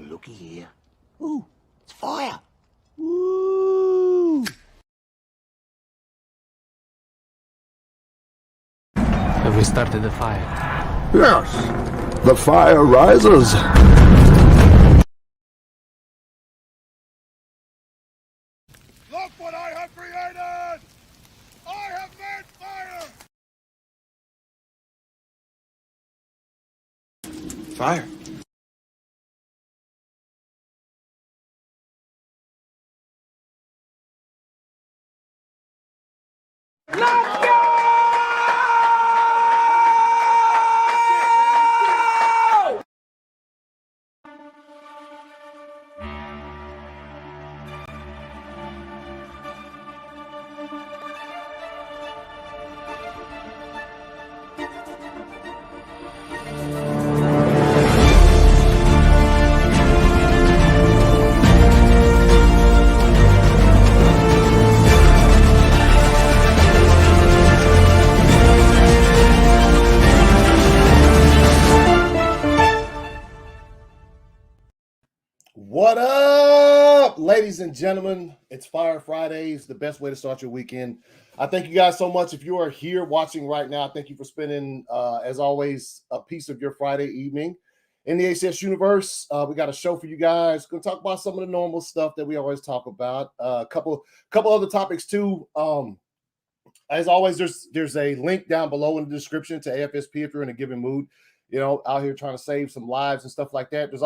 looky here. Ooh, it's fire. Woo! Have we started the fire? Yes, the fire rises. Look what I have created! I have made fire! Fire. What up, ladies and gentlemen? It's Fire Fridays, the best way to start your weekend. I thank you guys so much. If you are here watching right now, thank you for spending, as always, a piece of your Friday evening in the ACS Universe. We got a show for you guys. Going to talk about some of the normal stuff that we always talk about. A couple other topics too. As always, there's a link down below in the description to AFSP if you're in a given mood. You know, out here trying to save some lives and stuff like that. There's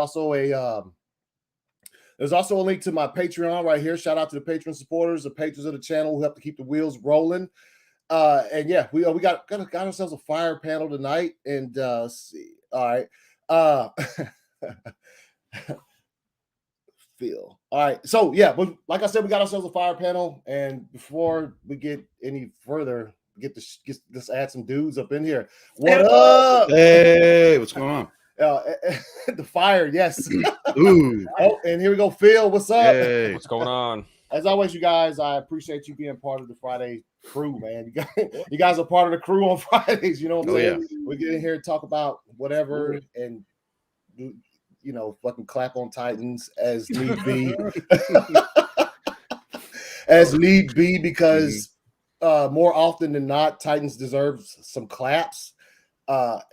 also a link to my Patreon right here. Shout out to the Patreon supporters, the patrons of the channel who help to keep the wheels rolling. And yeah, we got ourselves a fire panel tonight. And let's see. All right. Phil. All right. So yeah, but like I said, we got ourselves a fire panel. And before we get any further, let's add some dudes up in here. What up? Hey, what's going on? The fire, yes. Ooh. Oh, and here we go, Phil. What's up? Hey. What's going on? As always, you guys, I appreciate you being part of the Friday crew, man. You guys are part of the crew on Fridays. You know what I'm saying? Yeah. We get in here and talk about whatever and fucking clap on Titans as need be. As need be, because more often than not, Titans deserves some claps.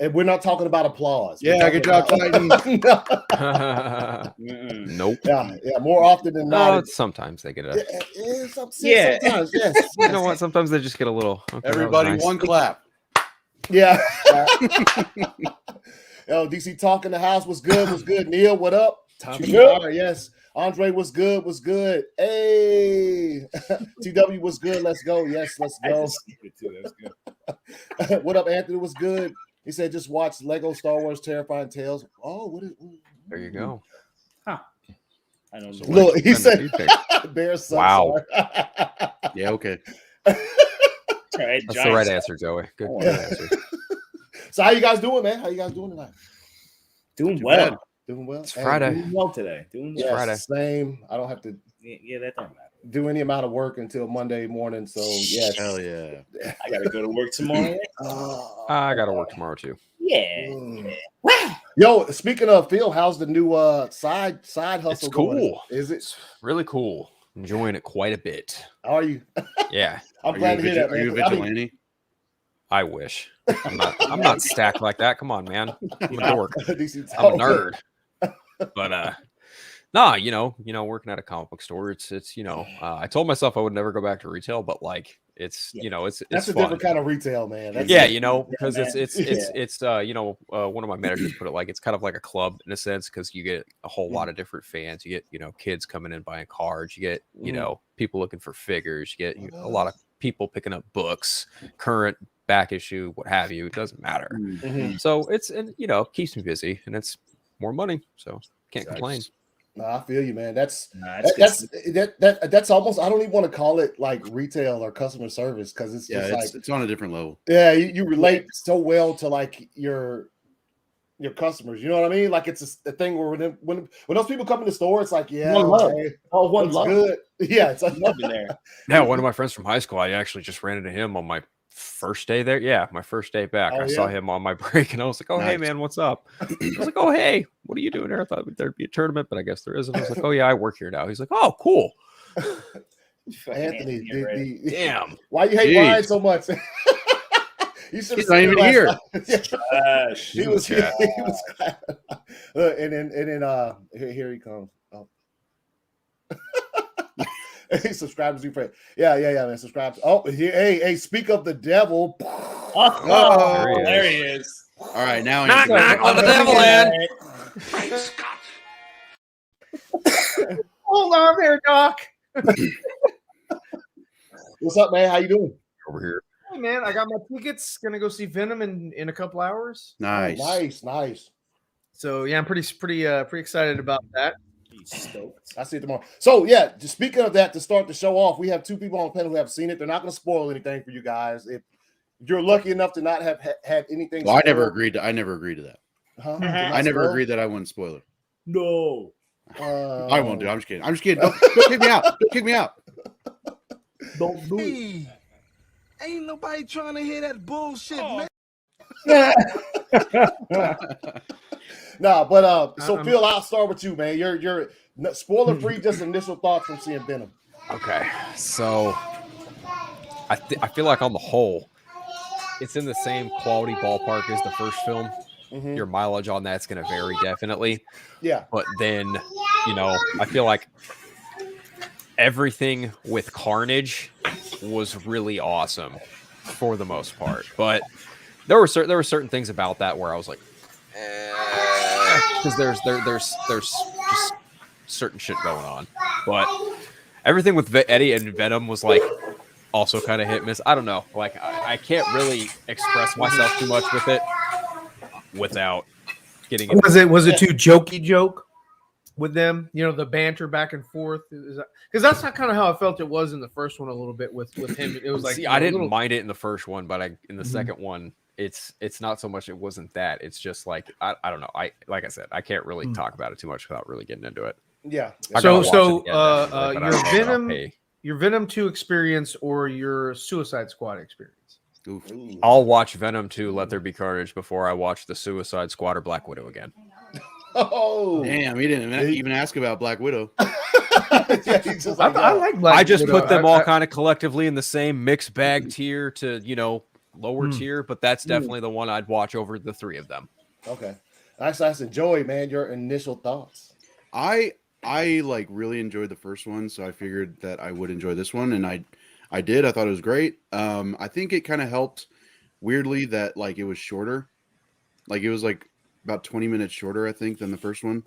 And we're not talking about applause. Yeah, good job, Titans. Nope. Yeah. More often than not, sometimes they get sometimes, yes. You know what? Sometimes they just get a little. Okay, everybody, nice. one clap. Yeah. Yo, DC talk in the house was good. Was good. Neil, what up? Time to fire. Yes. Andre was good. Was good. Hey, TW was good. Let's go. Yes, let's go. That's good. What up, Anthony? Was good. He said, just watch Lego Star Wars Terrifying Tales. Oh, what? There you go. Huh. I don't know. Look, he said, Bear sucks. Wow. Yeah, okay. That's the right answer, Joey. Good answer. So how you guys doing, man? How you guys doing tonight? Doing well. Doing well. It's Friday. Doing well today. Doing well. Yes, Friday. Same. I don't have to Yeah, that don't matter. do any amount of work until Monday morning. So yes. Hell yeah. I gotta go to work tomorrow. I got to work tomorrow too. Yeah. Yo, speaking of Phil, how's the new side hustle It's cool. going? Is it? It's really cool. Enjoying it quite a bit. How are you? Yeah. I'm glad to hear that, man. Are you a vigilante? I wish. I'm not stacked like that. Come on, man. I'm a dork. DC I'm a nerd. But working at a comic book store, it's I told myself I would never go back to retail, but like it's that's a fun. different kind of retail, man. That's because it's one of my managers put it like it's kind of like a club in a sense, because you get a whole lot of different fans. You get kids coming in buying cards, you get people looking for figures, you get a lot of people picking up books, current, back issue, what have you. It doesn't matter. So it keeps me busy, and it's more money, so can't complain. No, I feel you, man. That's almost, I don't even want to call it like retail or customer service, because it's just like it's on a different level. Yeah, you relate so well to like your customers. You know what I mean? Like it's a thing where when those people come in the store, it's like, yeah, one love. Okay, One love. Good. Yeah, it's like love in there. Yeah, one of my friends from high school, I actually just ran into him on my First day there, yeah, my first day back. Oh, I saw yeah? him on my break, and I was like, "Oh, hey, Nice. man, what's up?" I was like, "Oh, hey, what are you doing here?" I thought there'd be a tournament, but I guess there isn't. I was like, "Oh, yeah, I work here now." He's like, "Oh, cool." Anthony, Damn. why you hate Jeez. Ryan so much? You should have He's not seen even last here. night. Gosh. He was Yeah. he was and then here he comes. Oh. He subscribes to friend. Yeah, man. Subscribe. Oh, hey, speak of the devil. Oh, There there he he is. All right, now Knock, Anthony. knock, let the devil in. Hold on there, Doc. What's up, man? How you doing? Over here. Hey, man, I got my tickets. Gonna go see Venom in a couple hours. Nice. Nice. So yeah, I'm pretty excited about that. He's stoked. I see it tomorrow. So yeah, just speaking of that, to start the show off, we have two people on the panel who have seen it. They're not going to spoil anything for you guys. If you're lucky enough to not have had anything, Well, I never spoiled- agreed to that. Huh? I never agreed that I wouldn't spoil it. No. I won't do it. I'm just kidding. Don't kick me out. Don't kick me out. Don't do it. Hey, ain't nobody trying to hear that bullshit, man. No, but so I'm- Phil, I'll start with you, man. You're spoiler free. Just initial thoughts from seeing Venom. Okay, so I feel like on the whole, it's in the same quality ballpark as the first film. Mhm. Your mileage on that's going to vary definitely, Yeah, but then I feel like everything with Carnage was really awesome for the most part, but there were certain things about that where I was like, because there's just certain shit going on, but everything with Eddie and Venom was like also kind of hit miss. I don't know, like I can't really express myself too much with it without getting into Was it too jokey joke with them? The banter back and forth. Because that's not kind of how I felt it was in the first one a little bit with him. It was like See, I didn't a little- mind it in the first one, but in the Mhm. second one, it's not so much. It wasn't that. It's just like I don't know. Like I said, I can't really talk about it too much without really getting into it. yeah. I So- gotta watch so, it again, definitely, but I your don't know that I'll Venom- pay. your Venom 2 experience or your Suicide Squad experience. Oof. Ooh. I'll watch Venom 2, Let There Be Carnage before I watch the Suicide Squad or Black Widow again. Oh, Damn, he didn't even ask about Black Widow. yeah, he's just like, I yo. like Black I just Widow. put them I- all I- kind of collectively in the same mixed bag tier to lower tier, but that's definitely the one I'd watch over the three of them. Okay, nice. Joey, man, your initial thoughts. I like really enjoyed the first one, so I figured that I would enjoy this one, and I did. I thought it was great. I think it kind of helped weirdly that like it was shorter. Like it was like about 20 minutes shorter, I think, than the first one.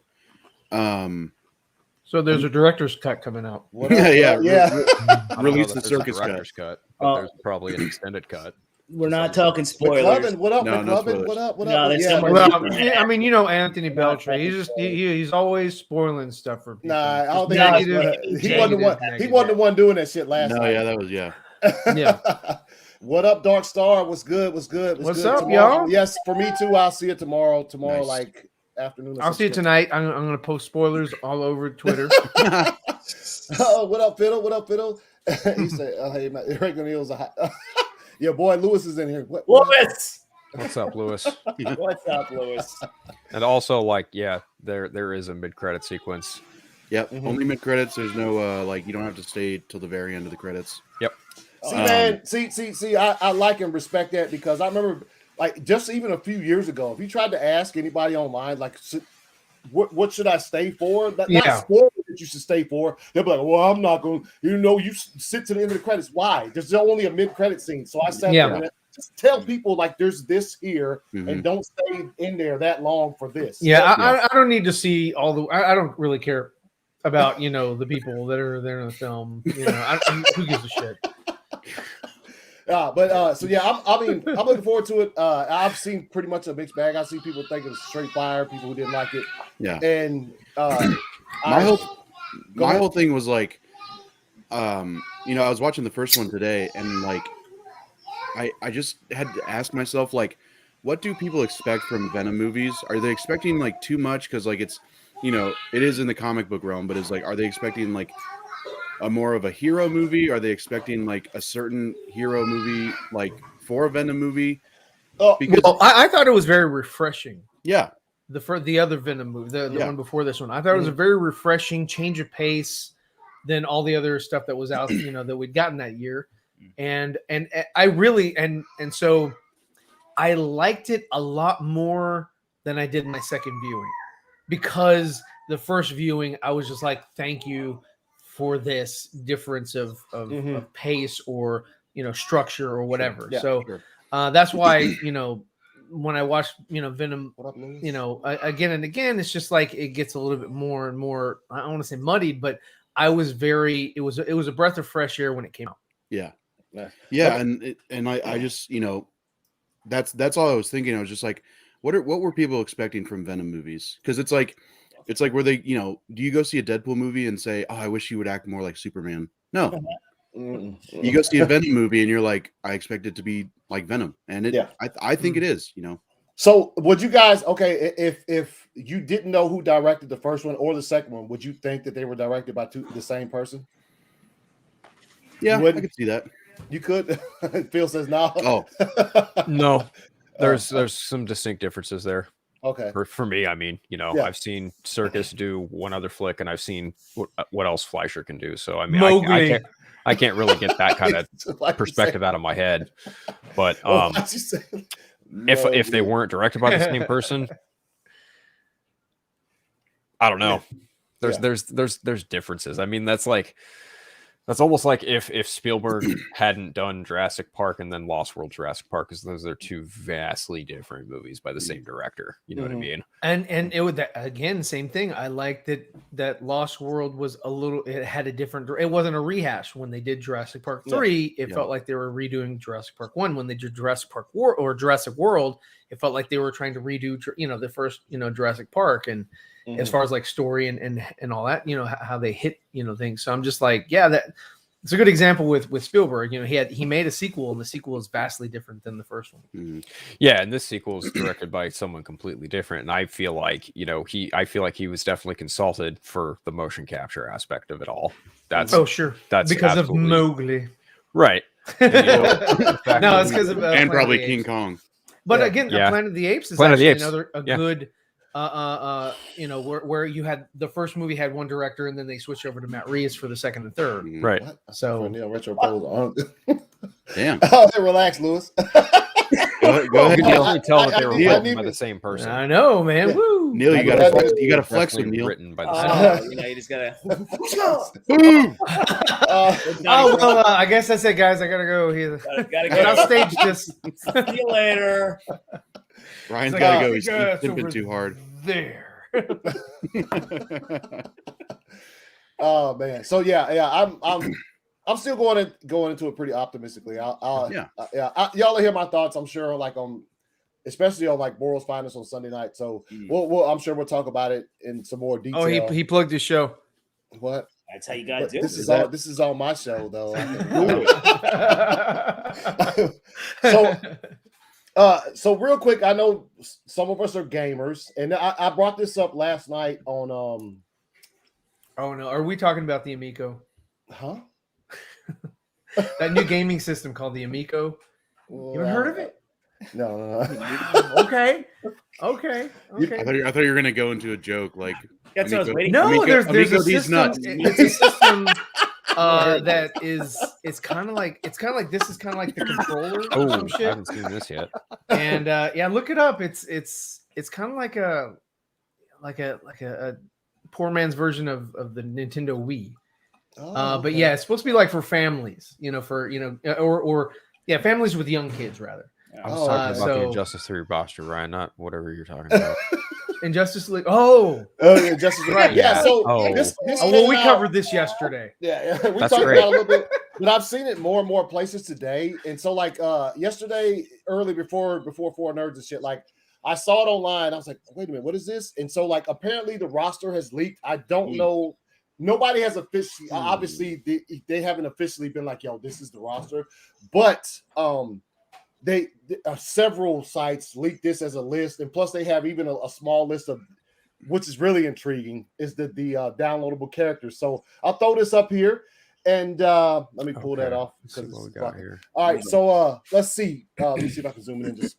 So there's a director's cut coming out. What Yeah, up, yeah, what up? Yeah. I don't know Release that the there's a circus cut. director's cut, but there's probably an extended cut. We're not talking spoilers. McLovin, what up, No, no McLovin? spoilers. What up? What No, up? there's Yeah, somewhere- man. Well, I mean, Anthony Belcher. He's always spoiling stuff for people. Nah, I don't think Just he negative, he wasn't the one. negative, He wasn't the one doing that shit last No, night. yeah, that was yeah. Yeah. What up, Dark Star? What's good? What's good? What's good? up, Tomorrow- y'all? Yes, for me too. I'll see it tomorrow. Tomorrow, Nice. like afternoon. or I'll see it something. tonight. I'm going to post spoilers all over Twitter. Oh, what up, Fiddle? What up, Fiddle? He said, "Oh, hey, my regular Neil's a hot." Yeah, boy, Lewis is in here. What? Lewis! What's up, Lewis? What's up, Lewis? And also, like, yeah, there is a mid-credit sequence. Yep. Mhm. Only mid credits. There's no like you don't have to stay till the very end of the credits. See, man, see, I like and respect that because I remember, like, just even a few years ago, if you tried to ask anybody online, like, what should I stay for? Not Yeah. spoil that you should stay for. They'll be like, well, I'm not going. You sit to the end of the credits. Why? There's only a mid-credit scene, so I sat Yeah. there and just tell people like, there's this here, Mhm. and don't stay in there that long for this. Yeah, I don't need to see all the. I don't really care about the people that are there in the film. Who gives a shit? So yeah, I'm looking forward to it. I've seen pretty much a mixed bag. I see people think it's straight fire, people who didn't like it, Yeah. and My whole Go my ahead. whole thing was like, I was watching the first one today, and like, I just had to ask myself like, what do people expect from Venom movies? Are they expecting like too much? Because like it's, it is in the comic book realm, but it's like, are they expecting like a more of a hero movie? Are they expecting like a certain hero movie like for a Venom movie. Oh, Because Well, I thought it was very refreshing. yeah, The other Venom movie, the Yeah. one before this one, I thought it was a very refreshing change of pace than all the other stuff that was out, that we'd gotten that year, and I really and so I liked it a lot more than I did my second viewing, because the first viewing I was just like, thank you for this difference of pace or structure or whatever. Yeah, So sure. that's why when I watched Venom, what up, Lewis? again and again, it's just like it gets a little bit more and more. I don't want to say muddied, but I was it was a breath of fresh air when it came out. Yeah. Yeah. And I just, that's all I was thinking. I was just like, what were people expecting from Venom movies? Because it's like where they, do you go see a Deadpool movie and say, oh, I wish he would act more like Superman? No. You go see a Venom movie and you're like, I expect it to be like Venom. And I think it is, So would you guys, okay, if you didn't know who directed the first one or the second one, would you think that they were directed by the same person? Yeah, You I could see that. You could. Phil says no. Oh. No, there's some distinct differences there. Okay. For me, I mean, I've seen Circus do one other flick, and I've seen what else Fleischer can do. So I mean, I can't really get that kind of perspective out of my head. But if they weren't directed by the same person, I don't know. There's differences. I mean, that's almost like if Spielberg hadn't done Jurassic Park and then Lost World Jurassic Park, because those are two vastly different movies by the same director. You know what I mean? And it would, again, same thing. I liked that Lost World was it had a different, it wasn't a rehash. When they did Jurassic Park 3, it felt like they were redoing Jurassic Park 1. When they did Jurassic Park or Jurassic World, it felt like they were trying to redo, the first, Jurassic Park. And as far as like story and all that, how they hit, things. So I'm just like, that it's a good example with Spielberg. He made a sequel, and the sequel is vastly different than the first one. Yeah, and this sequel is directed by someone completely different. And I feel like, he was definitely consulted for the motion capture aspect of it all. That's That's because of Mowgli, right? No, it's because of and probably King Kong. But again, Planet of the Apes is another good. Where you had the first movie had one director, and then they switched over to Matt Reeves for the second and third. Right. So retro pose. Damn. Oh, relax, Lewis. Go ahead. You can definitely tell that they were written by the same person. I know, man. Woo. Neil, you gotta flex him, Neil. Written by the same. You just gotta. I guess that's it, guys. I gotta go here. Gotta go. I'll stage this. See you later. Ryan's It's gotta like, go. He's simping too hard. There. Oh man. So I'm still going into it pretty optimistically. Y'all will hear my thoughts. I'm sure, especially on like Boral's Finest on Sunday night. So I'm sure we'll talk about it in some more detail. Oh, he plugged his show. What? That's how you gotta do it. This is on my show though. So real quick, I know some of us are gamers, and I brought this up last night on Oh no, are we talking about the Amico? Huh? That new gaming system called the Amico. You haven't heard of it? No. Okay. I thought you were gonna go into a joke like. That's what I was waiting. No, there's Amico, a system. nuts. It's a system that is. It's kind of like this is kind of like the controller. Oh, some I shit. haven't seen this yet. And look it up. It's kind of like a poor man's version of the Nintendo Wii. But yeah, it's supposed to be like for families, or families with young kids rather. I was talking about the Injustice 3 roster, Ryan, not whatever you're talking about. Injustice League. Oh, yeah, Justice League. Yeah. So this we covered this yesterday. Yeah, we That's talked great. about it a little bit, but I've seen it more and more places today. And so, yesterday, early before Four Nerds and shit, I saw it online. I was like, wait a minute, what is this? And so, apparently the roster has leaked. I don't know. Nobody has officially. Obviously, they haven't officially been like, yo, this is the roster. But they several sites leaked this as a list, and plus they have even a small list of, which is really intriguing, is the downloadable characters. So I'll throw this up here, And let me pull that off. Let's see what we it's got fucking- here. All right, so let's see. Let me see if I can zoom it in. Just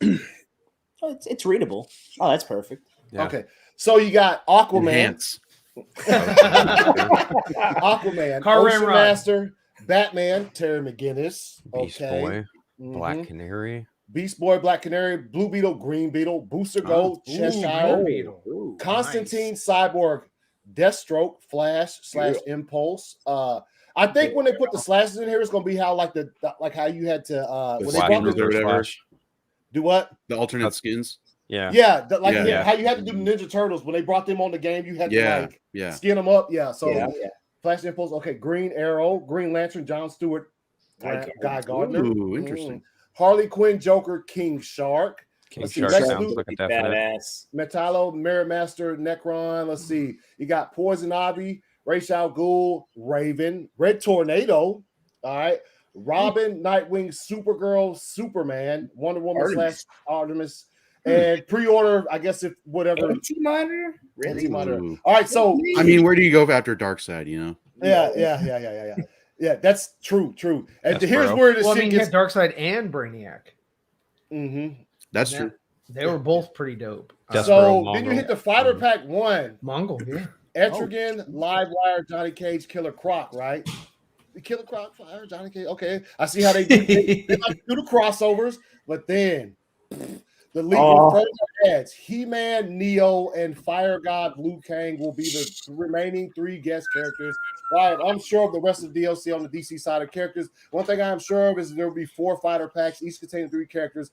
Oh, it's readable. Oh, that's perfect. Yeah. okay. So you got Aquaman, Enhance. Aquaman, Car ran Ocean ride. Master, Batman, Terry McGinnis, Beast okay, Boy, Mhm. Black Canary. Beast Boy, Black Canary, Blue Beetle, Green Beetle, Booster Gold, Cheshire, Green Beetle. Ooh. Constantine, Cyborg, Deathstroke, Flash / Impulse. I think when they put the slashes in here, it's gonna be how like how you had to The when they Flash brought skins the, or whatever. Flash. do what? The alternate skins. Yeah. Yeah, Yeah. how you had to do the Ninja Turtles when they brought them on the game. You had to Yeah. like Yeah. skin them up. Yeah, so Yeah. Flash Impulse. Okay, Green Arrow, Green Lantern, John Stewart, Guy Gardner. Ooh, interesting. Harley Quinn, Joker, King Shark, King Let's see, Shark Lex sounds Luthor, like a definite. Badass. Metallo, Mirror Master, Necron. Let's see. You got Poison Ivy, Ra's al Ghul, Raven, Red Tornado. All right. Robin, Nightwing, Supergirl, Superman, Wonder Woman / Artemis. And pre-order, I guess if whatever. Anti-monitor? Really? Anti-monitor. Ooh. All right, so I mean, where do you go after Dark Side? You know. yeah. That's true. And That's here's bro. where this Well, I shit mean, you gets. had Darkseid and Brainiac. That's Yeah. true. They were both pretty dope. Despero, So then you Mongol. hit the Fighter Pack 1. Mongol, yeah. Etrigan, Livewire, Johnny Cage, Killer Croc, right? The Killer Croc, Fire, Johnny Cage. Okay, I see how they do. They like to do the crossovers, but then the league further adds He-Man, Neo, and Fire God Liu Kang will be the remaining 3 guest characters. Right, I'm sure of the rest of the DLC on the DC side of characters. One thing I'm sure of is there will be 4 fighter packs, each containing 3 characters.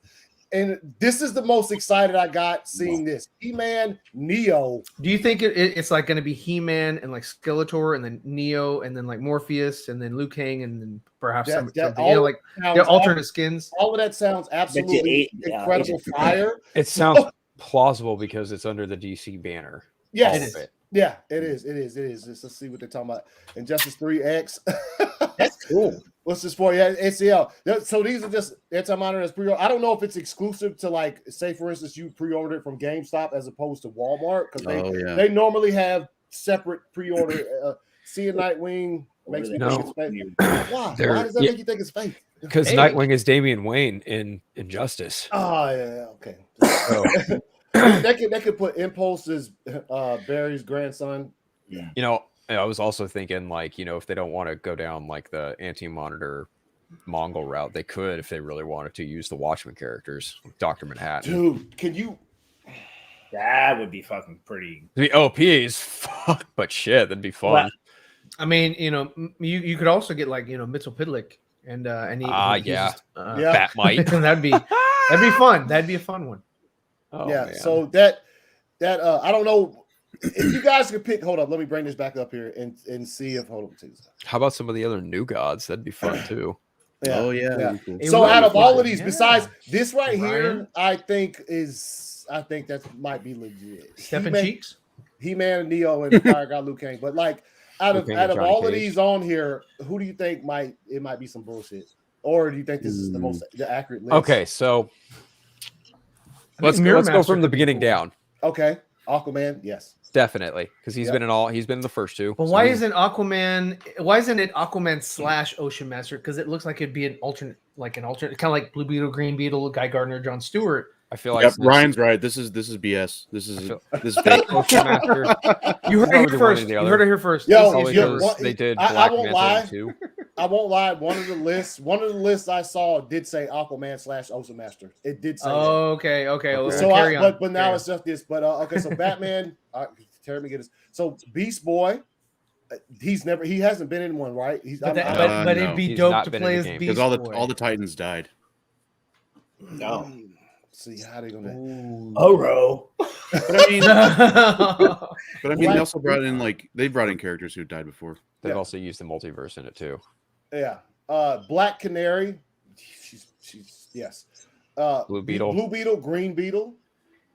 And this is the most excited I got seeing this. He-Man, Neo. Do you think it's like going to be He-Man and like Skeletor and then Neo and then like Morpheus and then Liu Kang and then perhaps something, like their alternate skins? All of that sounds absolutely incredible fire. It sounds plausible because it's under the DC banner. Yes, All it of is. it. Yeah, it is. Let's see what they're talking about. Injustice 3X. That's cool. What's this for? Yeah, ACL. So these are just anti-monitor as pre-order. I don't know if it's exclusive to like, say for instance, you pre-ordered it from GameStop as opposed to Walmart because they normally have separate pre-order. Seeing Nightwing makes me think it's fake. Why? Why does that make you think it's fake? Because Nightwing is Damian Wayne in Injustice. Oh yeah, okay. So, they could put Impulse as Barry's grandson. Yeah. you know, I was also thinking like, if they don't want to go down like the anti-monitor Mongol route, they could, if they really wanted to, use the Watchmen characters, Dr. Manhattan. Dude, can you? That would be fucking pretty. The OP is fuck, but shit, that'd be fun. Well, I mean, you could also get like Mitchell Pidlick and Bat Mite. that'd be fun. That'd be a fun one. Oh, yeah. man. So that I don't know if you guys could pick. Hold up, let me bring this back up here and see if How about some of the other new gods? That'd be fun too. Yeah. Oh yeah. Cool. So out of all of these, Yeah. besides this right Ryan? here, I think that might be legit. Stepping cheeks. He-Man, Neo, and Fire God Liu Kang. But like out of Liu Kang and all Johnny of Cage. these on here, who do you think might be some bullshit? Or do you think this is the accurate list? Okay, so let's Mirror go Master from the could be beginning cool. down. Okay. Aquaman, yes. Definitely, because he's been in all. He's been in the first 2. But So why he's- isn't Aquaman? Why isn't it Aquaman / Ocean Master? Because it looks like it'd be an alternate, kind of like Blue Beetle, Green Beetle, Guy Gardner, John Stewart. I feel like Yep, Ryan's right. This is BS. This is fake. Ocean Master? You heard it Probably here one or first. the You other. heard it here first. Yo, Probably yo, because what- they did I Black won't Manta lie. too. I won't lie. One of the lists I saw did say Aquaman / Ocean Master. It did say that. Okay. So carry on. but now it's just this. But okay, so Batman, Terry McGinnis. So Beast Boy, he hasn't been in one, right? But no. it'd be He's dope not to been play in as the game. Beast Because Boy. all the Titans died. No. See how they gonna. Oro. But I mean, Black- they also brought in characters who died before. They've Yeah. also used the multiverse in it too. Yeah. Black Canary. She's yes. Blue Beetle. Blue Beetle. Green Beetle.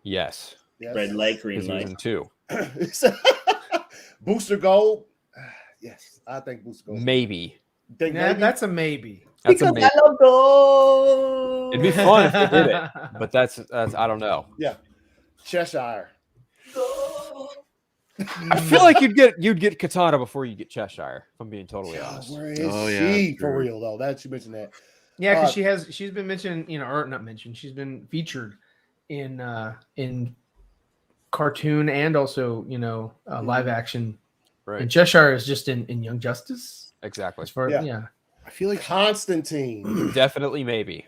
Yes, Yes. Red light, green because he was light. in 2. Booster Gold. Yes, I think Booster Gold. Maybe Think Nah, maybe? that's a maybe. that's a maybe. love gold. It'd be fun if they did it, but that's I don't know. Cheshire. I feel like you'd get Katana before you get Cheshire. If I'm being totally honest. Where is Oh, she yeah, for sure. real though? That you mentioned that. Yeah, because she's been mentioned, or not mentioned. She's been featured in cartoon and also live action. Right. And Cheshire is just in Young Justice. Exactly. As far Yeah. I feel like Constantine. Definitely, maybe.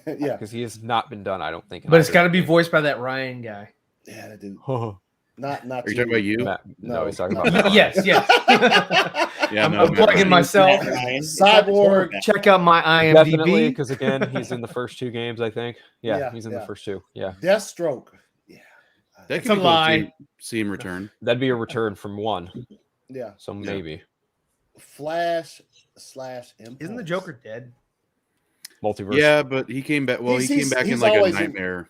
Yeah, Because he has not been done, I don't think. in But it's either got to be game. voiced by that Ryan guy. yeah, that dude. Oh, Not. Are you talking about you? no, he's talking about Matt Yes. Yeah, I'm no, plugging myself. Cyborg. Check out my Definitely, IMDb. because again, he's in the first 2 games, I think. Yeah, Yeah, he's in yeah. the first 2. Yeah. Deathstroke. Yeah. That It's could a be cool to lie. see him return. That'd be a return from 1. Yeah. So maybe. Flash / Impulse. Isn't the Joker dead? Multiverse. Yeah, but he came back. Well, he came back in he's like a always in- nightmare.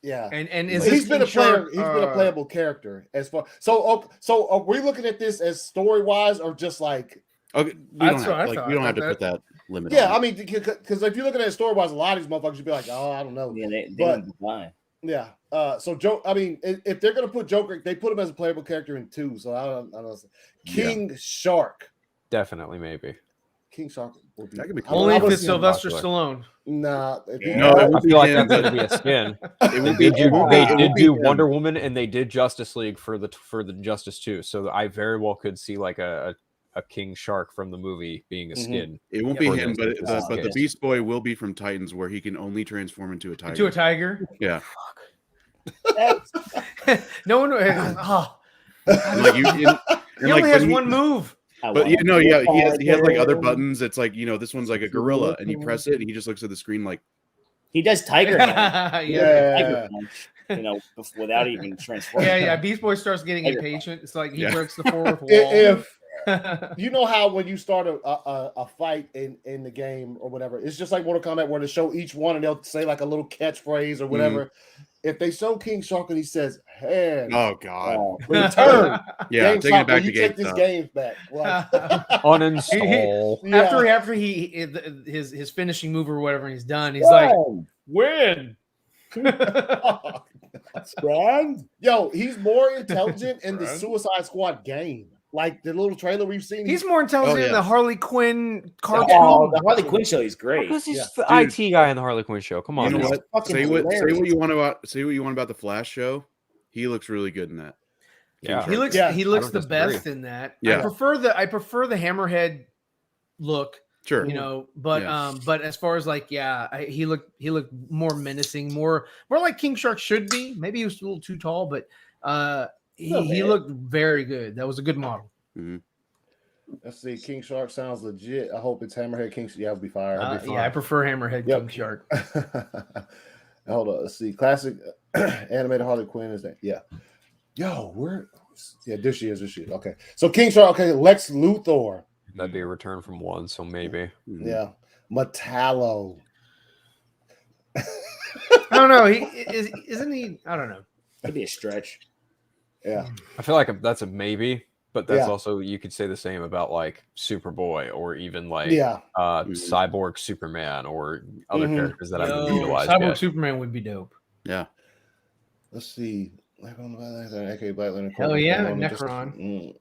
Yeah. And is He's this been a King player. Shark, He's been a playable character as far. So are we looking at this as story wise or just like? Okay, That's what I thought. we don't have to I put that limit. Yeah, on I mean, because if you're looking at it story wise, a lot of these motherfuckers should be like, oh, I don't know. Yeah, they But- wouldn't be fine. Yeah. So Joe, I mean, if they're gonna put Joker, they put him as a playable character in 2. So I don't know. King Shark. Definitely, maybe. King Shark would be. That could be I cool. would- Only I if would it's see- Sylvester popular. Stallone. Nah. No, it I would be feel like him. that's going to be a skin. It would They be- did, it would they be- it did would be do him. Wonder Woman and they did Justice League for the Justice 2. So I very well could see like a King Shark from the movie being a Mhm. skin. It won't Yeah. be him, but Yeah. the Beast Boy will be from Titans, where he can only transform into a tiger. To a tiger. Yeah, No one. Oh, and like you. And he like, only has when he- one move. But he has like other buttons. It's like this one's like a gorilla, and you press it, and he just looks at the screen like. He does Tiger Hand, Yeah. Tiger Punch, without even transforming. Yeah. Beast Boy starts getting impatient. It's like he Yeah. breaks the fourth wall. If you know how when you start a fight in the game or whatever, it's just like Mortal Kombat where they show each one and they'll say like a little catchphrase or whatever. If they show King Shark and he says, "Hand, Oh God! return," Yeah, Game taking it Stop, back will to you take this GameStop. game back. Like, Uninstall. yeah. After his finishing move or whatever, and he's done. He's like, win. Yo, he's more intelligent in the Suicide Squad game. Like the little trailer we've seen. He's more intelligent Oh, than yeah. the Harley Quinn cartoon. Oh, the Harley Quinn show is great. Because he's Yeah. the Dude. IT guy in the Harley Quinn show. Come on. You know now. what? fucking Say what hilarious. you want about the Flash show. He looks really good in that. Yeah. He looks Yeah. he looks I the don't disagree. best in that. Yeah. I prefer the Hammerhead look, Sure. but Yeah. but as far as like he looked more menacing, more like King Shark should be. Maybe he was a little too tall, but he looked very good. That was a good model. Let's see. King Shark sounds legit. I hope it's Hammerhead King. Yeah, it'll be fire. It'll be fine. Yeah, I prefer Hammerhead Yep. King Shark. Hold on. Let's see. Classic animated Harley Quinn is that? Yeah. Yo, this she is. Okay. So King Shark. Okay. Lex Luthor. That'd be a return from 1, so maybe. Yeah. Metallo. I don't know. Isn't he? I don't know. Could be a stretch. Yeah. I feel like that's a maybe, but that's Yeah. also, you could say the same about like Superboy or even like Yeah. Cyborg Superman or other Mhm. characters that I've Yo, utilized. Cyborg yet. Superman would be dope. Yeah. Let's see. AKA Black Lantern. Hell yeah, Just- Necron.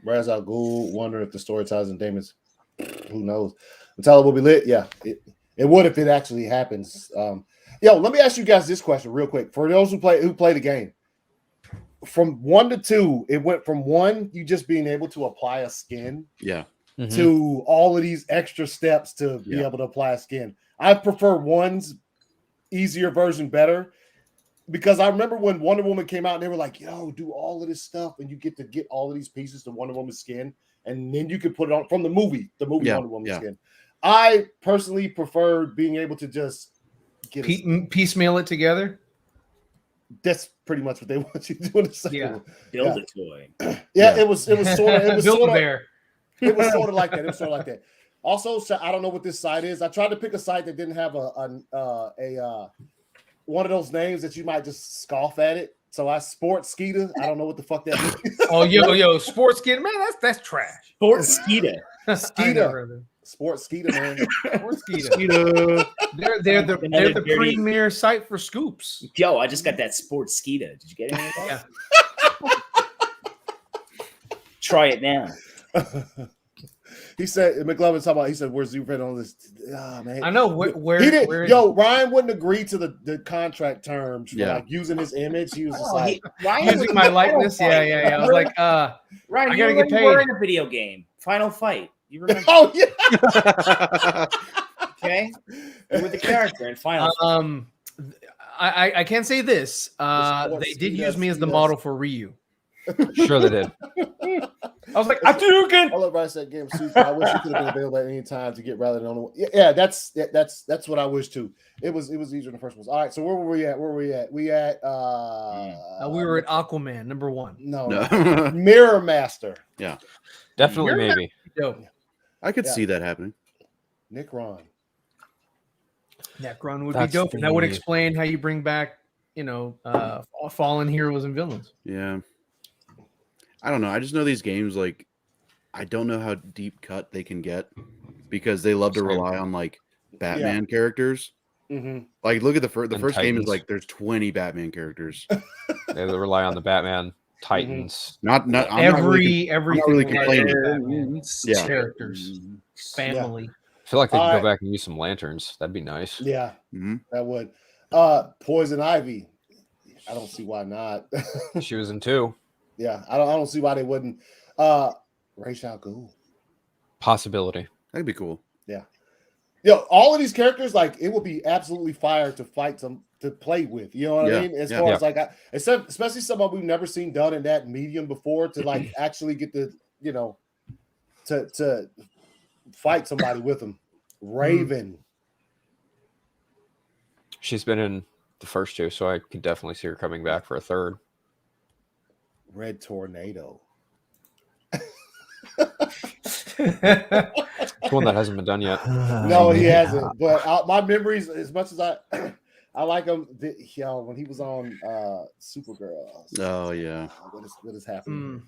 Ra's al Ghul. Wonder if the story ties in Damon's. Who knows? Metallo will be lit. Yeah, it would if it actually happens. Yo, let me ask you guys this question real quick. For those who play the game, from 1 to 2, it went from 1, you just being able to apply a skin, Yeah. Mhm. to all of these extra steps to be Yeah. able to apply a skin. I prefer 1's easier version better because I remember when Wonder Woman came out and they were like, yo, do all of this stuff and you get to get all of these pieces to Wonder Woman's skin and then you could put it on from the movie Yeah, Wonder Woman's yeah. skin. I personally prefer being able to just get Piecemeal it together. that's pretty much what they want you to do in the second Yeah. one. Build Yeah. a toy. Yeah, Yeah. it was sort of Build a bear. It was sort of like that. It was sort of like that. Also, so I don't know what this site is. I tried to pick a site that didn't have a one of those names that you might just scoff at it. So I Sport Skeeter. I don't know what the fuck that means. Oh, yo, sports kid, man, that's trash. Fort Skeeter. Skeeter. Sport Skeeter, man. Sports Skeeter. They're the premier site for scoops. Yo, I just got that Sport Skeeter. Did you get any of that? Yeah. Try it now. He said McLovin's talking about. He said, "Where's you on this?" Ah, man. I know where he didn't. where Yo, Ryan wouldn't agree to the contract terms for Yeah. like using his image. He was just like, using my likeness. Yeah. I was like, Ryan, I you gotta get were paid. in a video game, Final Fight. You remember? "Oh yeah." Okay, you were the character in Final Fight. I can say this. They did use me as the model for Ryu. Sure, they did. I was like, I do again. I love Ryan said game suits. I wish it could have been available at any time to get rather than on the. Yeah, that's what I wish too. It was easier than the first ones. All right, so where were we at? We We were at Aquaman #1. No. No. Mirror Master. Yeah, Definitely, You're not- maybe. Dope. I could Yeah. see that happening. Nick Ron. Necron would That's be dope, and that would the- explain how you bring back, fallen heroes and villains. Yeah. I don't know. I just know these games, like, I don't know how deep cut they can get because they love to Same. rely on like Batman characters. Mm-hmm. Like, look at the first game is Titans. like there's 20 Batman characters. They rely on the Batman Titans. Not I'm not really Everything complaining. Batman Yeah. characters, family. I feel like they could Alright. go back and use some lanterns. That'd be nice. Yeah, Mhm. that would. Poison Ivy. I don't see why not. She was in 2. Yeah, I don't see why they wouldn't. Ra's al Ghul. Possibility. That'd be cool. Yo, all of these characters, like, it would be absolutely fire to play with. You know what Yeah, I mean? As yeah. far as like, especially someone we've never seen done in that medium before, to like actually get the, to fight somebody with them. Raven. She's been in the first 2, so I could definitely see her coming back for a third. Red Tornado. It's one that hasn't been done yet. No, he hasn't. But my memories, as much as I like him, when he was on Supergirl. I was like, Oh yeah. what is happening?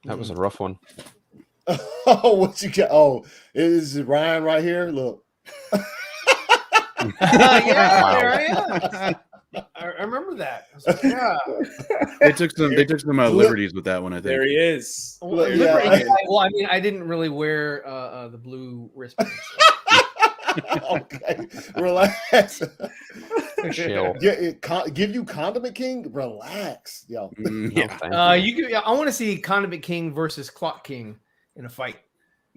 That was a rough one. Oh, what you got? Oh, is Ryan right here? Look. Yeah, I remember that. I was like, yeah. They took some liberties with that one, I think. There he is. Well, Yeah. I mean, I didn't really wear the blue wristbands. Okay, relax. Chill. Give you Condiment King? Relax, yo. Mm, No, yeah. thank you. I want to see Condiment King versus Clock King in a fight.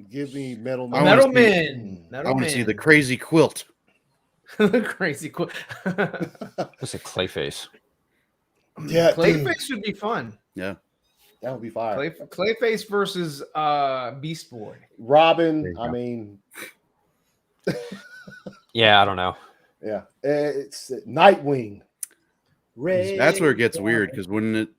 Give me Metal I Man. wanna Metal see- Man. I want to see the crazy quilt. crazy cool. What's a Clayface? Yeah, Clayface would be fun. Yeah. that would be fire. Clayface versus Beast Boy. There Robin. you I go. mean, Yeah, I don't know. yeah, it's Nightwing. That's where it gets weird because wouldn't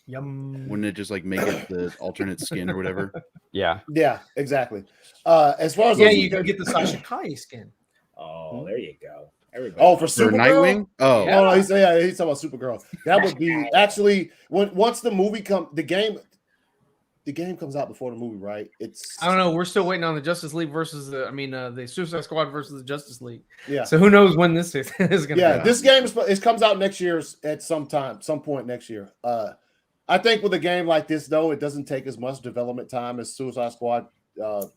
Yum. it just like make it the alternate skin or whatever? Yeah. Yeah, exactly. As far as Yeah, those you two can get the Sasha Kai skin. Oh, there you go. Everybody. Oh, for For Supergirl? Nightwing? Oh, Yeah. Oh no, he's talking about Supergirl. That would be actually once the movie the game comes out before the movie, right? It's I don't know. We're still waiting on the Justice League versus the Suicide Squad versus the Justice League. Yeah. So who knows when this is going to Yeah, be. this game it comes out next year at some point next year. I think with a game like this though, it doesn't take as much development time as Suicide Squad.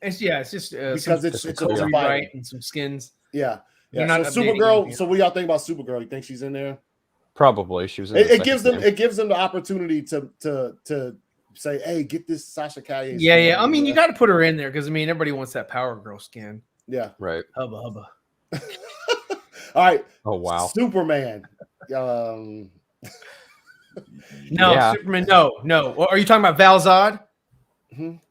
It's just Because it's a a rewrite and some skins. Yeah. You're Yeah. not So updating Supergirl. anything. So what do y'all think about Supergirl? You think she's in there? Probably. She was in the It second gives them game. the opportunity to say, hey, get this Sasha Calle. Yeah. I mean, you got to put her in there because I mean, everybody wants that Power Girl skin. Yeah. Right. Hubba hubba. All right. Oh, wow. Superman. No, Yeah. Superman. No. Are you talking about Valzad?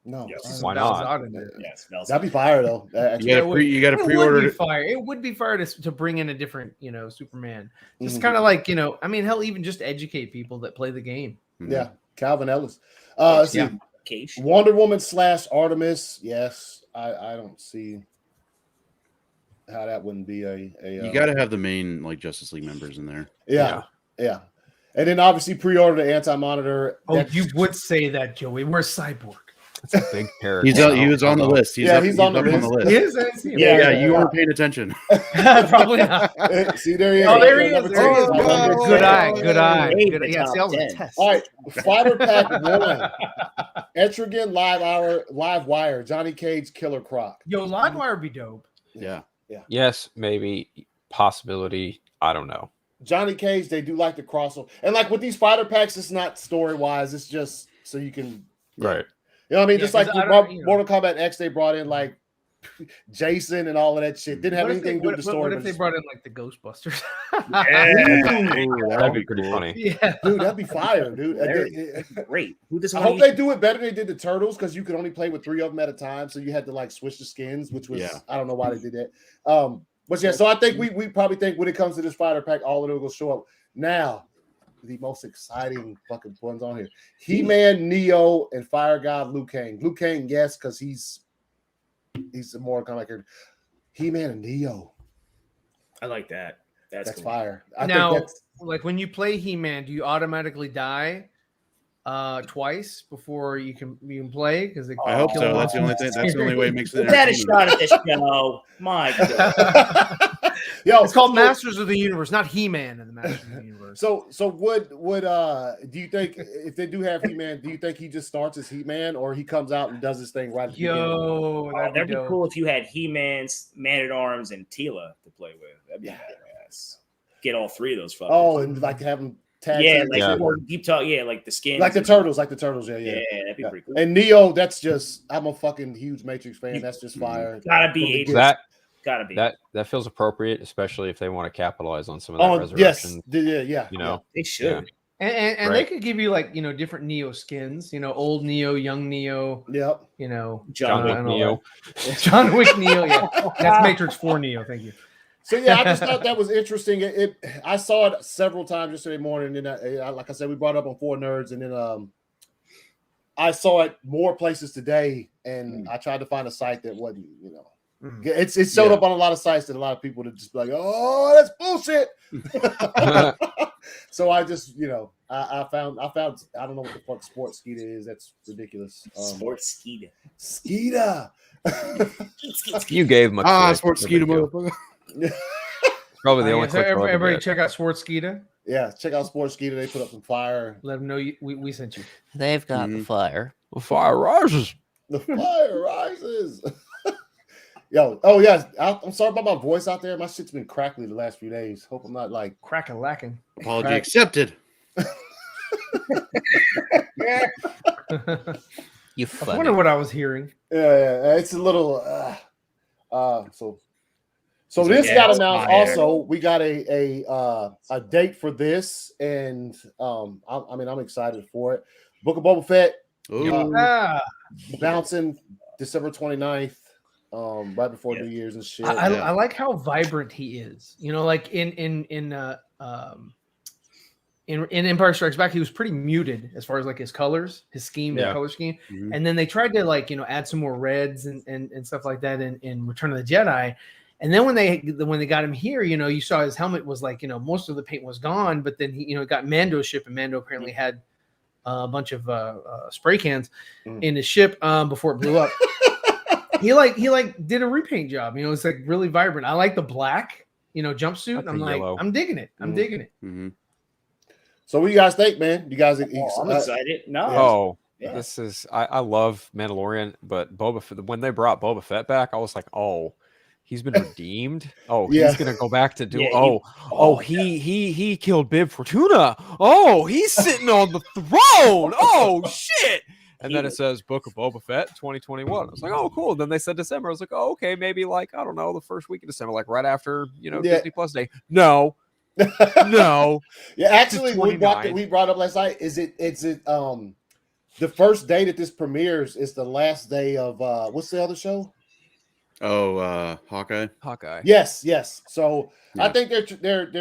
No. Yes. Why not? Valzad in there. Yes, Velsa. That'd be fire though. you got to It pre-order would be it. fire. It would be fire to bring in a different, Superman. Just Mhm. kind of like, I mean, hell, even just educate people that play the game. Yeah. Calvin Ellis. Let's see. Yeah. Cage. Wonder Woman / Artemis. Yes. I don't see how that wouldn't be a You got to have the main like Justice League members in there. yeah. And then obviously pre-order the Anti-Monitor. Oh, you would say that, Joey. We're Cyborg. It's a big character. He was on the list. He's on the list. He is, I see him. Yeah, you weren't paying attention. Probably not. See, there he is. Oh, there he is. Number There he 10. is. Number Good 10. eye. Good eye. Made Good eye. the Yeah, top see, that was a 10. test. All right, Fighter Pack 1. Etrigan Live Wire. Johnny Cage Killer Croc. Yo, Livewire would be dope. Yeah. Yes, maybe, possibility. I don't know. Johnny Cage, they do like to cross over. And like with these fighter packs, it's not story wise, it's just so you can Right. You know what I mean? Yeah, just like 'cause with I don't- you know. Mortal Kombat X, they brought in like Jason and all of that shit. Didn't have What if anything to do with the story. What if but they just- brought in like the Ghostbusters? That'd be pretty funny. Yeah. Dude, that'd be fire, dude. Great. Who doesn't I want hope to they do it better than they did the Turtles because you could only play with 3 of them at a time. So you had to like switch the skins, which was I don't know why they did that. But yeah, so I think we probably think when it comes to this fighter pack, all of it will show up. Now, the most exciting fucking ones on here. He-Man, Neo, and Fire God Liu Kang. Liu Kang, yes, because he's a more kind of like He-Man and Neo. I like that. That's cool. fire. I Now, think that's like when you play He-Man, do you automatically die twice before you can play? Because I hope so. That's the only thing. That's the only way it makes it. Put that a shot at this show. My God. Yo, It's called Masters of the Universe, not He-Man in the Masters of the Universe. So would do you think if they do have He-Man, do you think he just starts as He-Man or he comes out and does his thing right at the beginning? Yo, That'd be dope. cool if you had He-Man's, Man-at-Arms, and Tila to play with. That'd be badass. Get all 3 of those fuckers. Oh, and like have them tag yeah, team. like well, deep talk. Yeah, like the skin. like the turtles, yeah. That'd be pretty cool. And Neo, that's just I'm a fucking huge Matrix fan. That's just fire. Gotta be gotta be that feels appropriate, especially if they want to capitalize on some of that Oh resurrection. yes, yeah. You know, they should. And they could give you like different Neo skins, old Neo, young Neo, Yep. John Wick and all Neo. that. John Wick Neo, yeah. That's Matrix 4 Neo, thank you. So yeah, I just thought that was interesting. I saw it several times yesterday morning, and then like I said, we brought it up on 4 Nerds, and then I saw it more places today, and I tried to find a site that wasn't, it showed up on a lot of sites that a lot of people would just be like, oh, that's bullshit. So I just, I found I don't know what the fuck Sports Skeeta is. That's ridiculous. Sports Skeeta. Skeeta. You gave much. Sports Skeeta, motherfucker. Probably the only. So everybody check out Sports Skeeta. Yeah, check out Sports Skeeta. They put up some fire. Let them know we sent you. They've got the fire. The fire rises. The fire rises. Yo, oh yeah, I'm sorry about my voice out there. My shit's been crackly the last few days. Hope I'm not like crack-a-lacking. Apology accepted. You I funny. wonder what I was hearing. Yeah, it's a little so this got announced also. We got a date for this, and I'm excited for it. Book of Boba Fett bouncing December 29th, right before New Year's and shit. I like how vibrant he is. Like in Empire Strikes Back, he was pretty muted as far as like his colors, his scheme, and color scheme. Mm-hmm. And then they tried to add some more reds and stuff like that in Return of the Jedi. And then when they got him here, you saw his helmet was like, most of the paint was gone, but then he, got Mando's ship, and Mando apparently had a bunch of spray cans in his ship before it blew up. he did a repaint job. It's like really vibrant. I like the black, jumpsuit. I'm like, yellow. I'm digging it. I'm digging it. Mm-hmm. So what do you guys think, man? You guys? I'm excited. No. Oh, this is I love Mandalorian, but Boba Fett, when they brought Boba Fett back, I was like, oh, he's been redeemed. Oh, he's gonna go back to do. He killed Bib Fortuna. Oh, he's sitting on the throne. Oh shit. And then it says Book of Boba Fett 2021. I was like, oh, cool. Then they said December. I was like, oh, okay, maybe like, I don't know, the first week of December, like right after, Disney Plus Day. No. No. Yeah, actually, we brought up last night. Is it the first day that this premieres is the last day of what's the other show? Oh, Hawkeye. Yes. So I think they're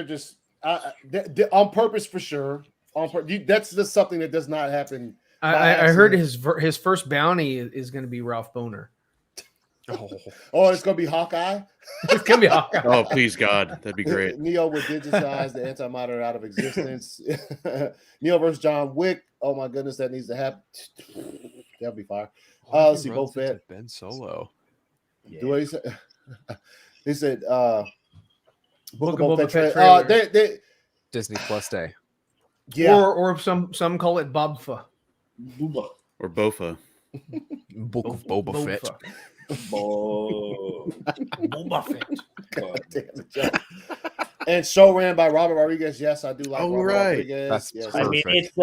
just they're on purpose for sure. That's just something that does not happen. I heard his first bounty is going to be Ralph Boner. Oh, it's going to be Hawkeye? It's going to be Hawkeye. Oh, please, God. That'd be great. Neo would digitize the antimatter out of existence. Neo versus John Wick. Oh, my goodness, that needs to happen. that'd be fire. Why Let's he see, runs Boba Fett. into Ben Solo. Do what he said. He said, Book of Boba Boba Fett trailer. trailer. Disney Plus Day. Yeah. Or some call it Bobfa. Booba. Or Bofa. Book of Boba Fett. Boba Fett. God damn it, Joe. And show ran by Robert Rodriguez. Yes, I do like Oh, Robert right. Rodriguez. That's Yes. I mean, Perfect.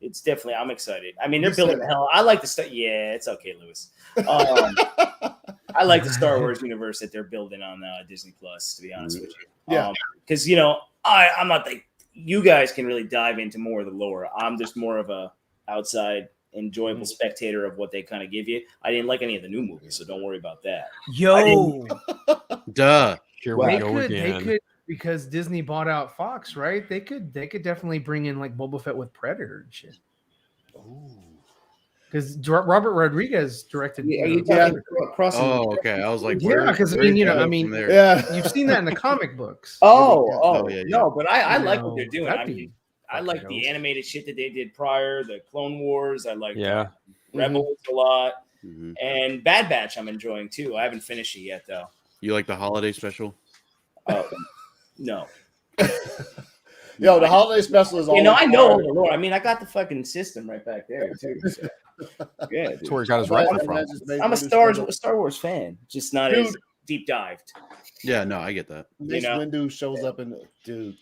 it's definitely. I'm excited. I mean, they're You building said- the hell. I like the stuff. Yeah, it's okay, Lewis. I like the Star Wars universe that they're building on Disney Plus. To be honest with you, Yeah. because I'm not the. You guys can really dive into more of the lore. I'm just more of a outside, enjoyable spectator of what they kind of give you. I didn't like any of the new movies, so don't worry about that. Yo, Duh. Here Well, we go again. they could because Disney bought out Fox, right? They could definitely bring in like Boba Fett with Predator and shit. Because Robert Rodriguez directed. Are you Yeah. talking crossing? Oh, okay. I was like, Yeah, where- 'cause, I where mean, did you you know, go I mean, from there? Yeah. You've seen that in the comic books. yeah. No, but I like what No, they're doing. that'd I be mean, I fucking like dope. the animated shit that they did prior, the Clone Wars. I like Yeah. Rebels a lot, Mhm. and Bad Batch I'm enjoying too. I haven't finished it yet though. You like the holiday special? No, Yo, the holiday special is all. I know all the lore. I mean, I got the fucking system right back there too. So. Yeah, That's dude. where he got his rifle from. I'm a Star Wars fan, just not as Dude. deep dived. Yeah, no, I get that. Mace You know? Windu shows up in dude.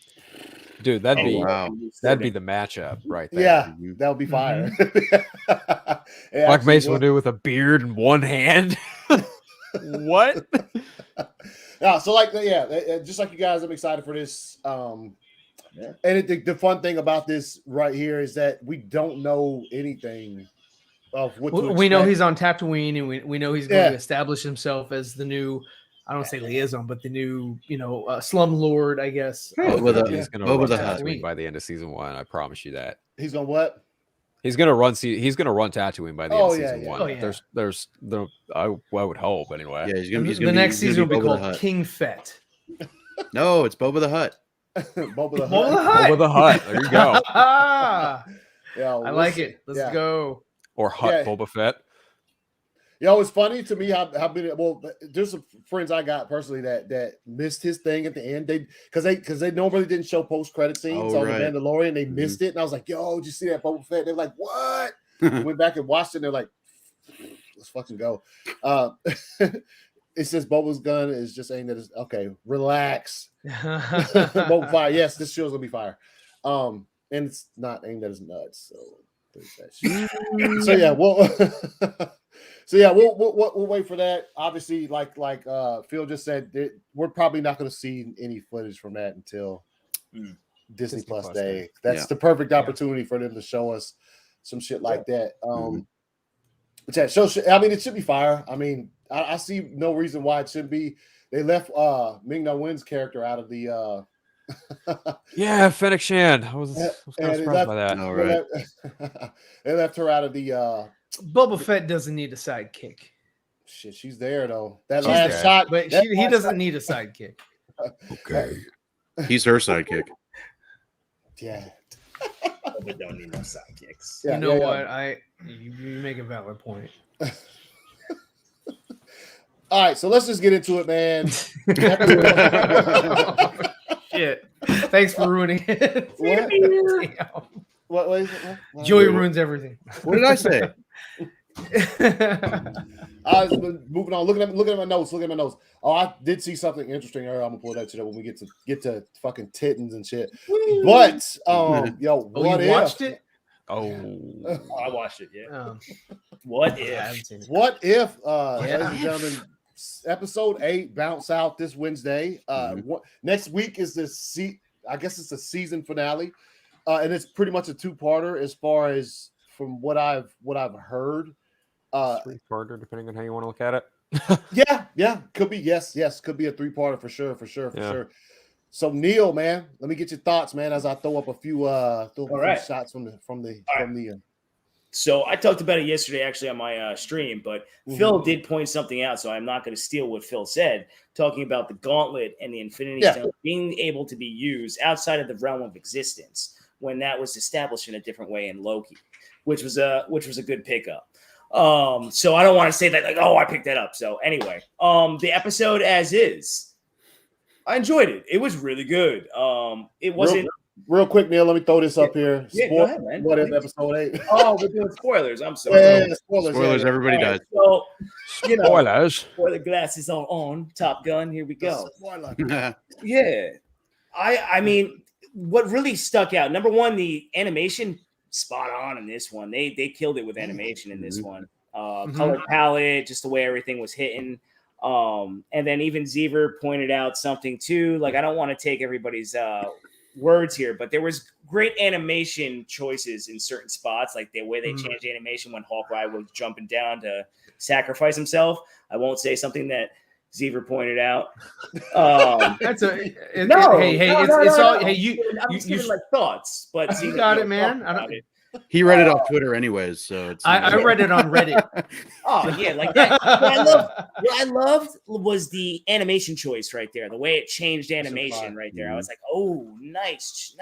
Dude, that'd Oh, be wow. that'd be the matchup right there. Yeah, Mhm. that would be fire. It Like actually Mace would. Windu with a beard and one hand. What? Yeah, so just like you guys, I'm excited for this. Yeah. And the fun thing about this right here is that we don't know anything of what to We know expect. he's on Tatooine, and we know he's going Yeah. to establish himself as the new. I don't say liaison, but the new, slum lord, I guess. Boba He's gonna Boba run the Hutt. Tatooine by the end of season 1. I promise you that. He's gonna what? He's gonna run. He's gonna run Tatooine by the end Oh, of yeah, season yeah. 1. Oh, yeah. There's I would hope anyway. Yeah, he's gonna The next he's season gonna will be Boba the called Hutt. King Fett. No, it's Boba the Hutt. Boba the Boba Hutt. the Hutt. Over the Hut. There you go. Yeah, I like it. Let's yeah. go. Or Hut Yeah. Boba Fett. It's funny to me how many. Well, there's some friends I got personally that missed his thing at the end. Because they normally didn't show post credit scenes Oh, on right. the Mandalorian. They Mhm. missed it, and I was like, "Yo, did you see that Boba Fett?" They're like, "What?" Went back and watched it. And they're like, "Let's fucking go." It says Boba's gun is just aimed at his. Okay, relax. Boba fire. Yes, this show's gonna be fire. And it's not aimed at his nuts. So there's that shit. So yeah, we'll wait for that. Obviously, like Phil just said, we're probably not going to see any footage from that until Disney Plus Day. That's Yeah. the perfect opportunity for them to show us some shit like that. But yeah, I mean, it should be fire. I mean, I see no reason why it shouldn't be. They left Ming-Na Wen's character out of the. Yeah, Fennec Shan. I was kind and of they surprised by that. All right. They left her out of the. Boba Fett doesn't need a sidekick, Shit, she's there though. That She's last there. shot, but that he last doesn't shot- need a sidekick. Okay. He's her sidekick. Yeah, They don't need no sidekicks. yeah. You know yeah. what? You make a valid point. All right, so let's just get into it, man. Shit. Thanks for ruining it. What? Damn. What is it? What? Joey ruins everything. What did I say? I was moving on. Looking at my notes. Looking at my notes. Oh, I did see something interesting earlier. I'm gonna pull that shit up when we get to fucking Titans and shit. But yo, Oh, what you if? watched it? Oh, I watched it. Yeah. Um, What I if? haven't seen it. What if, ladies and gentlemen, episode 8 bounce out this Wednesday. Next week is I guess it's the season finale, and it's pretty much a 2-parter as far as from what I've heard. 3-parter, depending on how you want to look at it. Yeah, could be. Yes, could be a 3-parter for sure. Yeah. Sure. So Neil, man, let me get your thoughts, man, as I throw up a few right. shots from the. So I talked about it yesterday, actually, on my stream, but Phil did point something out, so I'm not going to steal what Phil said, talking about the gauntlet and the Infinity Yeah. Stone being able to be used outside of the realm of existence. when that was established in a different way in Loki, which was a good pickup. So I don't want to say that like, oh, I picked that up. So anyway, the episode as is, I enjoyed it. It was really good. It wasn't real quick, Neil. Let me throw this up here. Yeah, go ahead, man. What if episode 8? Oh, we're doing spoilers. I'm sorry. Yeah, spoilers. Yeah. Everybody dies. So, you know, Spoilers. spoiler glasses are on. Top Gun. Here we go. Yeah. I mean, what really stuck out, number one, the animation spot on in this one. They killed it with animation in this one. Color palette, just the way everything was hitting. And then even Zever pointed out something too. Like, I don't want to take everybody's words here, but there was great animation choices in certain spots, like the way they changed animation when Hawkeye was jumping down to sacrifice himself. I won't say something that Zever pointed out. That's a No, it's all. Hey, I'm just giving like thoughts, but you got it, man. I don't. He read it off Twitter anyways, so it's I read it on Reddit. Oh yeah, like that. What I loved was the animation choice right there. The way it changed animation right there. I was like, oh, nice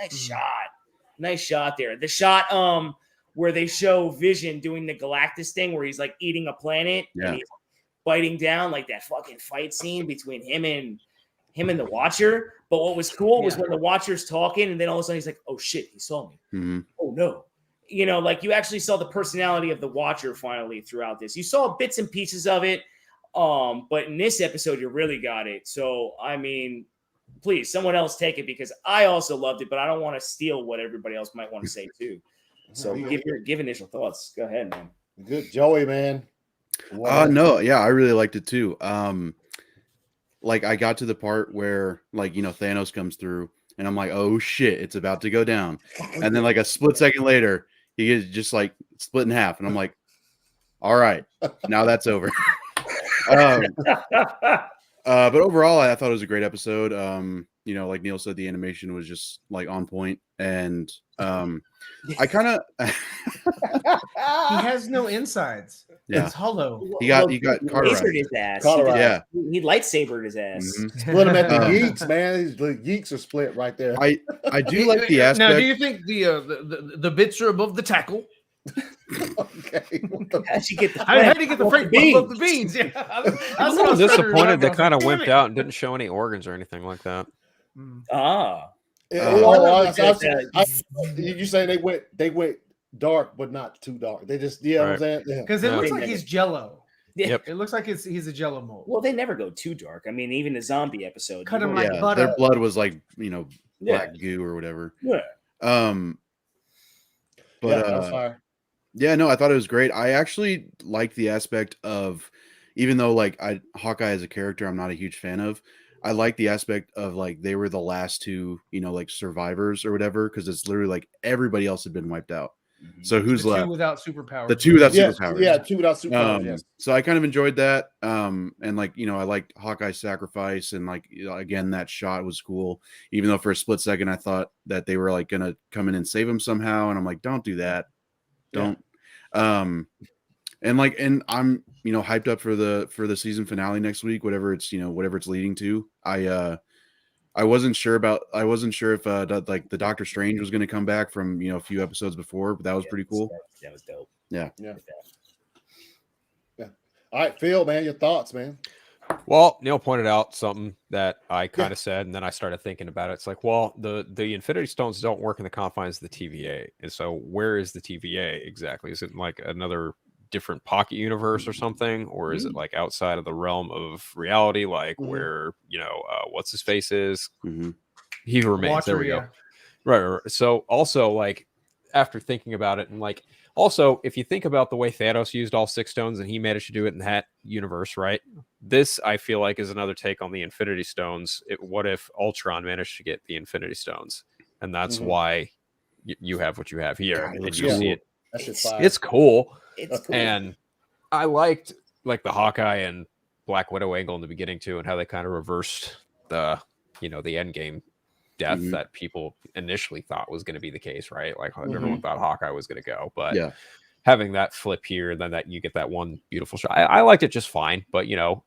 shot there. The shot where they show Vision doing the Galactus thing, where he's like eating a planet and he's biting down, like that fucking fight scene between him and the Watcher. But what was cool was when the Watcher's talking, and then all of a sudden he's like, oh shit, he saw me. Oh no. You know, like you actually saw the personality of the Watcher finally throughout this. You saw bits and pieces of it, but in this episode, you really got it. So, I mean, please, someone else take it, because I also loved it, but I don't want to steal what everybody else might want to say too. So, give initial thoughts. Go ahead, man. Good, Joey, man. No, yeah, I really liked it too. Like I got to the part where, like, you know, Thanos comes through, and I'm like, oh shit, it's about to go down, and then like a split second later, he gets just like split in half, and I'm like, all right, now that's over. But overall, I thought it was a great episode. You know, like Neil said, the animation was just like on point, and I kind of he has no insides. Yeah. It's hollow. He got cauterized. His ass. Yeah, he lightsabered his ass. Split him at the yeeks, man. The yeeks are split right there. I do like the aspect. Now, do you think the bits are above the tackle? Okay. How'd you get the How did he get the freight above the beans? Yeah, I was disappointed they kind of wimped out and didn't show any organs or anything like that. You saying they went dark, but not too dark. They just, what I'm saying? Because it looks like he's Jello. Yep. It looks like he's a Jello mold. Well, they never go too dark. I mean, even the zombie episode. Cut him like butter. Their blood was like, you know, black goo or whatever. Yeah. Yeah, no, I thought it was great. I actually like the aspect of, even though like Hawkeye as a character, I'm not a huge fan of. I like the aspect of like they were the last two, you know, like survivors or whatever, because it's literally like everybody else had been wiped out. So who's left? Two without superpowers. The two without superpowers. Yeah, two without superpowers. Yes. So I kind of enjoyed that. And like, you know, I liked Hawkeye's sacrifice, and like, you know, again, that shot was cool. Even though for a split second I thought that they were like gonna come in and save him somehow, and I'm like, don't do that. Don't. And I'm, you know, hyped up for the season finale next week, whatever it's leading to. I wasn't sure if like the Doctor Strange was going to come back from, you know, a few episodes before, but that was pretty cool. That was dope. Yeah. All right, Phil, man, your thoughts, man. Well, Neil pointed out something that I kind of said, and then I started thinking about it. It's like, well, the Infinity Stones don't work in the confines of the TVA, and so where is the TVA exactly? Is it like another different pocket universe or something, or is it like outside of the realm of reality, like where, you know, what's his face is? He remains. Watcher, there we go. Right. So also, like, after thinking about it, and like, also, if you think about the way Thanos used all 6 stones and he managed to do it in that universe, right? This, I feel like, is another take on the Infinity Stones. What if Ultron managed to get the Infinity Stones? And that's why you have what you have here. And you see it. It's cool. It's cool. And I liked like the Hawkeye and Black Widow angle in the beginning too, and how they kind of reversed the, you know, the Endgame death that people initially thought was going to be the case, right? Like everyone thought Hawkeye was going to go, but having that flip here, then that you get that one beautiful shot. I liked it just fine, but you know,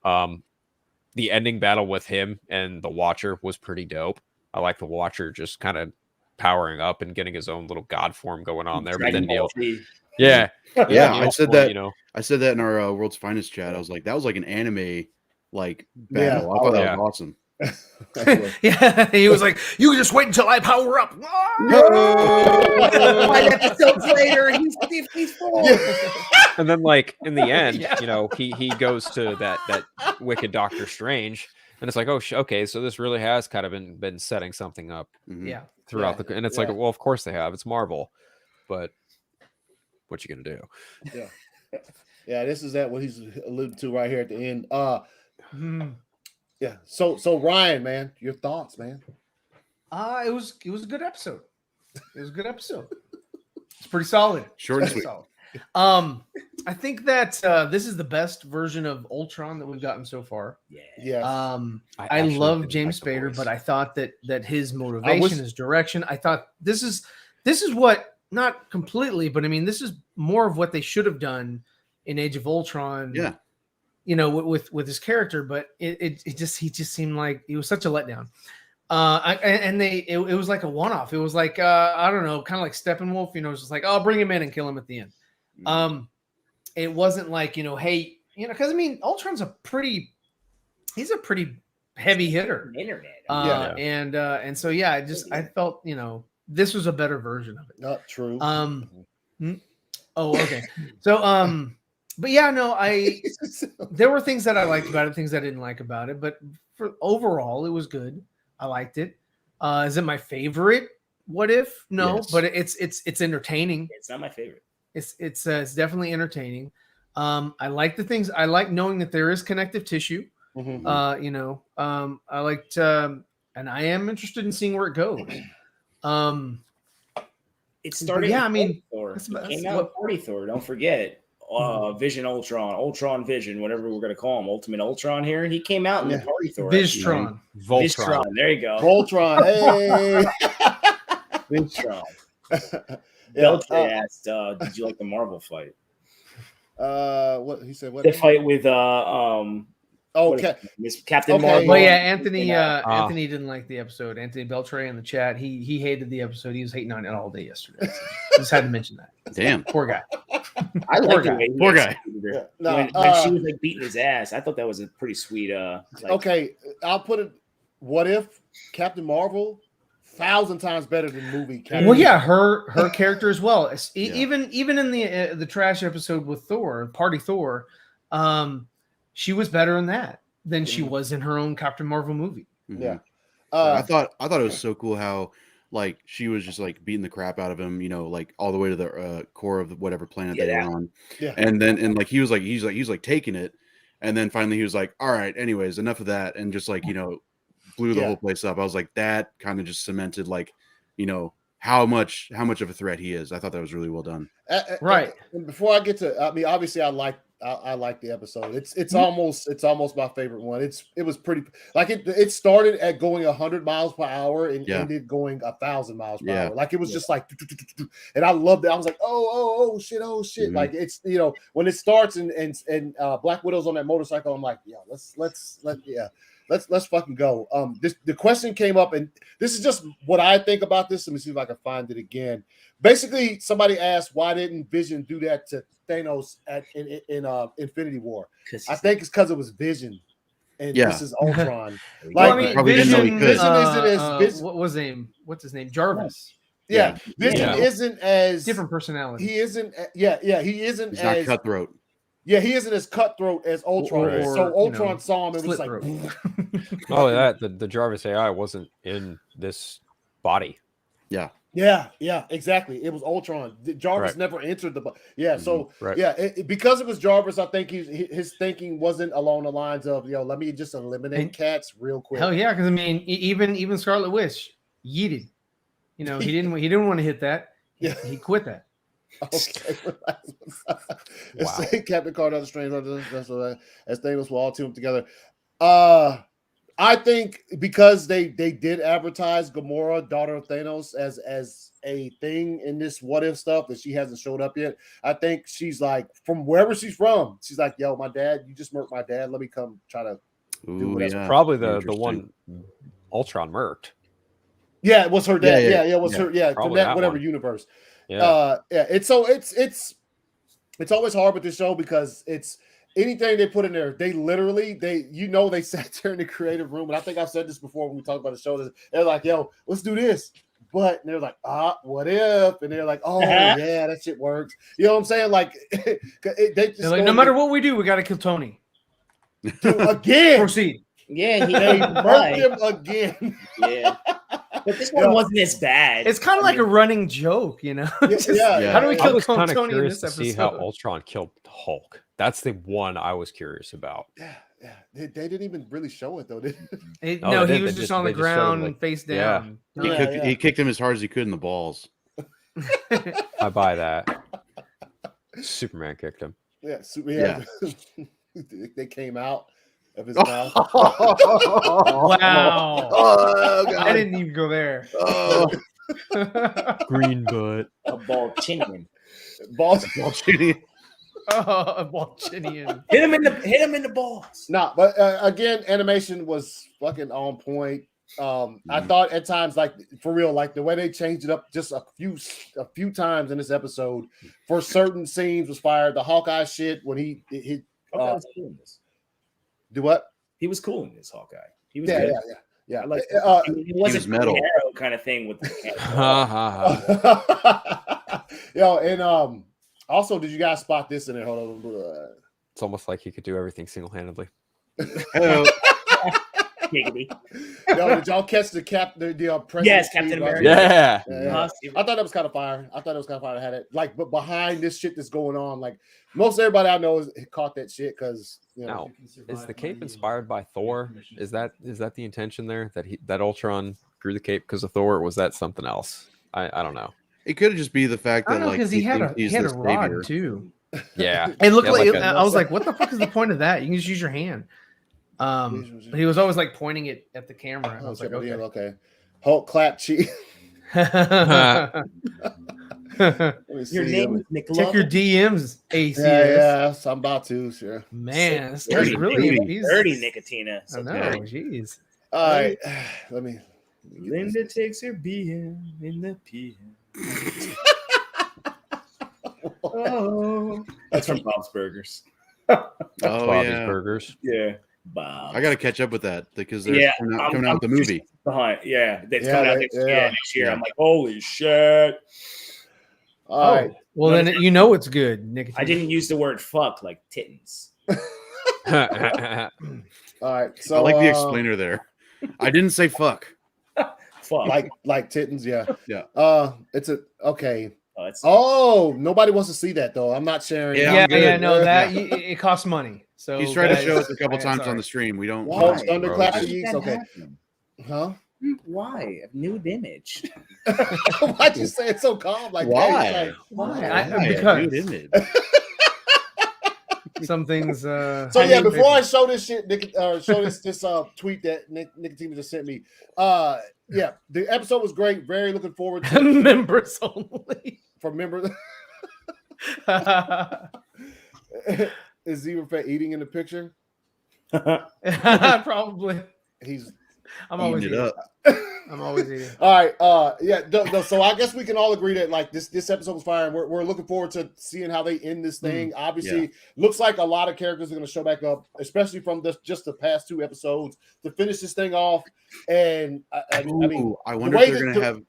the ending battle with him and the Watcher was pretty dope. I like the Watcher just kind of powering up and getting his own little god form going on there. But Dragon then Neil, Ball Z. yeah, Yeah, I Neil's said cool, that. you know. I said that in our World's Finest chat. I was like, that was like an anime like battle. I thought yeah. that was awesome. Yeah, he was like, "You just wait until I power up." Five episodes later, he's full. And then, like in the end, Yeah. you know, he goes to that wicked Doctor Strange, and it's like, oh, okay, so this really has kind of been setting something up Mhm. Yeah, throughout the, and it's like, well, of course they have. It's Marvel, but what you gonna do? Yeah, this is what he's alluding to right here at the end. Hmm. Yeah. So Ryan, man, your thoughts, man? It was a good episode. It was a good episode. It's pretty solid. Short and Pretty sweet. solid. I think that this is the best version of Ultron that we've gotten so far. Yeah. I actually love didn't James like the Spader, voice. but I thought that his motivation, his direction, I thought this is what, not completely, but I mean, this is more of what they should have done in Age of Ultron. Yeah. You know, with his character, but he just seemed like he was such a letdown. It was like a one-off. It was like I don't know, kind of like Steppenwolf. You know, it's just like, oh, bring him in and kill him at the end. It wasn't like, you know, hey, you know, because I mean, Ultron's he's a pretty heavy hitter. Internet. And so yeah, I felt, you know, this was a better version of it. Not true. Oh, okay. So but yeah, no, there were things that I liked about it, things I didn't like about it, but for overall, it was good. I liked it. Is it my favorite? What if? No, Yes. but it's entertaining. It's not my favorite. It's definitely entertaining. I like the things. I like knowing that there is connective tissue. Mhm. You know, I liked, and I am interested in seeing where it goes. It started. yeah, in I mean, Thor. that's It came what- out in Party Thor. Don't forget. Vision Ultron Vision, whatever we're gonna call him, Ultimate Ultron. Here, he came out in the Party Thor. Vistron. Voltron. There you go. Voltron. Hey. Vistron. Yeah, Belcher asked, "Did you like the Marvel fight? what he said? What The fight with Miss Captain Okay. Marvel." Well, yeah, Anthony. Yeah. Anthony didn't like the episode. Anthony Beltray in the chat. He hated the episode. He was hating on it all day yesterday. Just had to mention that. Damn. Poor guy. I like the way he Poor guy. executed her. Yeah, no, when she was like beating his ass, I thought that was a pretty sweet. Okay, I'll put it. What if Captain Marvel 1,000 times better than movie Captain? Well, yeah, her character as well. Yeah. Even in the trash episode with Thor, Party Thor, she was better in that than she was in her own Captain Marvel movie. Mhm. Yeah. I thought it was so cool how like she was just like beating the crap out of him, you know, like all the way to the core of whatever planet they were on. Yeah. And like he's like taking it, and then finally he was like, all right, anyways, enough of that, and just like, you know, blew the whole place up. I was like, that kind of just cemented like, you know, how much of a threat he is. I thought that was really well done. Right. And before I get to, I mean, obviously, I like the episode. It's almost my favorite one. It was pretty like it started at going 100 miles per hour and ended going 1,000 miles per hour. Like it was just like, and I loved it. I was like, oh shit. Mm-hmm. Like it's, you know, when it starts and Black Widow's on that motorcycle, I'm like, yeah, let's fucking go. The question came up, and this is just what I think about this. Let me see if I can find it again. Basically, somebody asked, why didn't Vision do that to Thanos in Infinity War? I think it's because it was Vision, and this is Ultron. Well, I mean, probably didn't know he could. Vision isn't as Vision. What's his name? Jarvis. Yeah, Vision isn't as Different personality. He isn't. He isn't He's as not cutthroat. Yeah, he isn't as cutthroat as Ultron. Or, so Ultron you know, saw him and was like, Oh, that the Jarvis AI wasn't in this body. Yeah. Yeah, exactly. It was Ultron. Jarvis Right. never entered the. So Right. because it was Jarvis, I think his thinking wasn't along the lines of, let me just eliminate cats real quick. Hell yeah, because I mean, even Scarlet Witch yeeted. You know, he didn't want to hit that. He quit that. Okay. It's Captain Carter, the Strange, as Thanos will all team together. I think because they did advertise Gamora, daughter of Thanos, as a thing in this what if stuff that she hasn't showed up yet. I think she's like, from wherever she's from, she's like, yo, my dad, you just murked my dad. Let me come try to do whatever. Probably the one Ultron murked. Yeah, it was her dad. Yeah, Yeah, it was her. Yeah, from Probably that that whatever one. universe. Yeah. Yeah. It's always hard with this show because it's anything they put in there. They literally they sat there in the creative room, and I think I've said this before when we talked about the show. They're like, "Yo, let's do this." But they're like, what if? And they're like, oh, yeah, that shit works. You know what I'm saying? Like, they just They're like, no matter what we do, we got to kill Tony. Again. Proceed. Yeah, they murked him again. Yeah. But this one wasn't as bad. It's kind of like a running joke, you know? Yeah. How do we I kill was kind of Tony in curious this to see how episode? Ultron killed Hulk. That's the one I was curious about. Yeah. They didn't even really show it though. Did they? No, No, they he did. was They just just- on the they just showed him, ground, like- face yeah. down. He kicked him as hard as he could in the balls. I buy that. Superman kicked him. Yeah. They came out of his mouth. Wow. Oh, God. I didn't even go there. Oh, Green butt. A ball chinning. Balls. Oh, Balchinian. Hit him in the balls. Nah, but again, animation was fucking on point. I thought at times, like for real, like the way they changed it up just a few times in this episode for certain scenes was fire. The Hawkeye shit when he Hawkeye was cool in this. do what? He was cool in this Hawkeye. He was Yeah, good. yeah. I like It it wasn't was metal. Arrow kind of thing with the Yo, and also, did you guys spot this in there? Hold on. It's almost like he could do everything single-handedly. hello. giggity. Yo, did y'all catch the president? Yes, Captain America. Yeah. Yeah. I thought that was kind of fire. I thought it was kind of fire. I had it like, but behind this shit that's going on, like most everybody I know caught that shit because you know. Now, is the cape inspired by Thor? Is that the intention there that Ultron grew the cape because of Thor, or was that something else? I don't know. It could just be the fact I that don't know like because he had thinks a he's he had the a rod savior. too. Yeah. It looked Yeah, like, like a- I was like, what the fuck is the point of that? You can just use your hand. But he was always like pointing it at the camera. And I was like, okay. Okay. Hulk clap cheek. Your name is Nicola. Check your DMs, ACS. Yeah, so I'm about to, sure. Man, this Dirty, guy's really dirty Nicotina. I know, jeez. All right, let me. Linda takes her BM in the PM. Oh, that's from Bob's Burgers. Oh Bobby's yeah, Burgers. Yeah, Bob. I got to catch up with that because they're coming out with the movie. Behind, yeah, that's Yeah, coming out they- next year. yeah. I'm like, holy shit! All right. Well, then you know it's good, Nick. I didn't use the word fuck like tittens. All right. So I like the explainer there. I didn't say fuck. Fuck. like tittens, yeah. Yeah. It's a okay. Oh, it's, Oh, nobody wants to see that though. I'm not sharing. Yeah, Yeah, I'm good. yeah, no, that it costs money. So He's tried to guys, show us a couple yeah, times sorry. on the stream. We don't. Hulk's Why? thunderclap Bro, for How did yeeks. that Okay. happen? Huh? Why? A nude image. Why'd you say it so calm? Like Why? that? Why? Because Because some things. So yeah, before I show this shit, show this tweet that Nicotina just sent me. Yeah, the episode was great. Very looking forward to members only. for members. Is Zebra Fett eating in the picture? Probably. He's I'm always eating it eating. up. I'm always eating. all right. Yeah. So I guess we can all agree that like this episode was fire, and we're looking forward to seeing how they end this thing. Obviously, looks like a lot of characters are going to show back up, especially from just the past two episodes to finish this thing off. And I mean, I wonder if they're gonna have.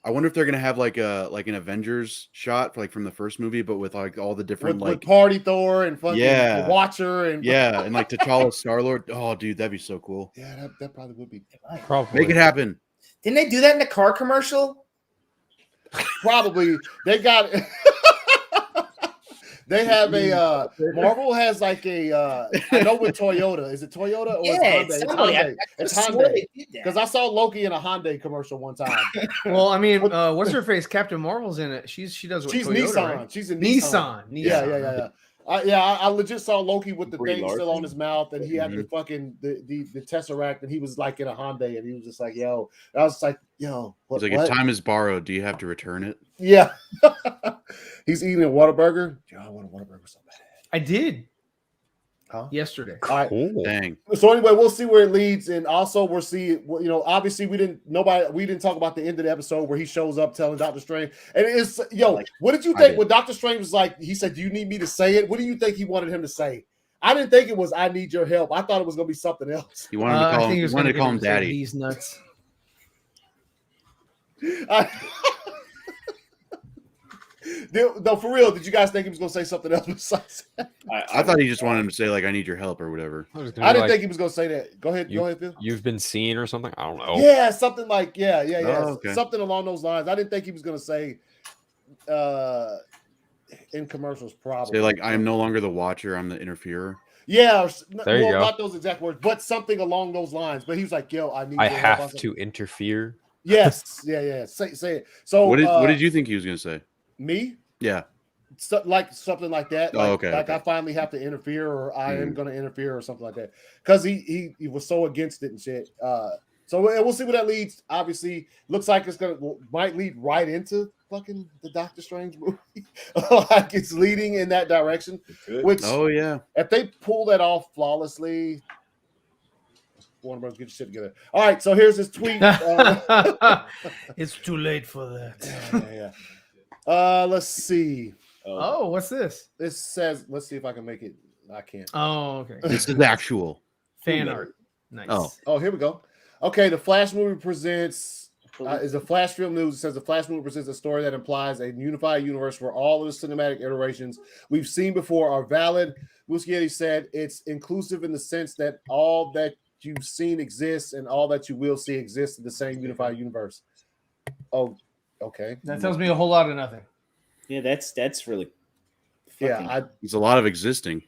I wonder if they're gonna have like an Avengers shot like from the first movie, but with like all the different with Party Thor and fucking Yeah. the Watcher and and like T'Challa, Star-Lord. Oh, dude, that'd be so cool. yeah, that probably would be Probably. Make it happen. Didn't they do that in the car commercial? probably they got. They have a Marvel has like a I know with Toyota. Is it Toyota or Yeah, it's it's Hyundai? somebody. It's I swore Hyundai. they did that. Because I saw Loki in a Hyundai commercial one time. Well, I mean, what's her face? Captain Marvel's in it. She does what She's Toyota, Nissan. right? She's a Nissan. Nissan. Yeah. I legit saw Loki with the Brie thing still Larson? on his mouth, and he had the fucking the Tesseract, and he was like in a Hyundai, and he was just like, "Yo," and I was like, "Yo, He's like, what?" if time is borrowed, do you have to return it? Yeah, he's eating a Whataburger. Yo, I want a Whataburger so bad. I did. yesterday. All right. Cool. Dang. So anyway, we'll see where it leads, and also we'll see. Obviously we didn't talk about the end of the episode where he shows up telling Doctor Strange, and it's what did you think when Doctor Strange was like? He said, "Do you need me to say it?" What do you think he wanted him to say? I didn't think it was, "I need your help." I thought it was going to be something else. You wanted to call him Daddy. He's nuts. No, for real. Did you guys think he was going to say something else besides that? I thought he just wanted him to say like, "I need your help" or whatever. I didn't think he was going to say that. Go ahead, Phil. You've been seen or something? I don't know. Yeah, something like yeah. Oh, okay. Something along those lines. I didn't think he was going to say in commercials. Probably Say like, "I am no longer the Watcher. I'm the Interferer." Yeah, There you go. Not those exact words, but something along those lines. But he was like, "Yo, I need. I your help." have to interfere. Yes, yeah. Say it. So What did you think he was going to say? Me? Yeah. Like something like that. Okay. I finally have to interfere, or I am going to interfere, or something like that. Because he was so against it and shit. So we'll see where that leads. Obviously, looks like might lead right into fucking the Doctor Strange movie. Like it's leading in that direction. Which, if they pull that off flawlessly, Warner Bros. Get your shit together. All right, so here's his tweet. It's too late for that. Yeah. Let's see. Oh, what's this? This says, let's see if I can make it. I can't. Oh, okay. This is actual fan art. Nice. Oh, here we go. Okay, the Flash movie presents is a Flash film news. It says the Flash movie presents a story that implies a unified universe where all of the cinematic iterations we've seen before are valid. Muschietti said it's inclusive in the sense that all that you've seen exists and all that you will see exists in the same unified universe. Oh, okay. That tells me a whole lot of nothing. Yeah, that's really. It's a lot of existing.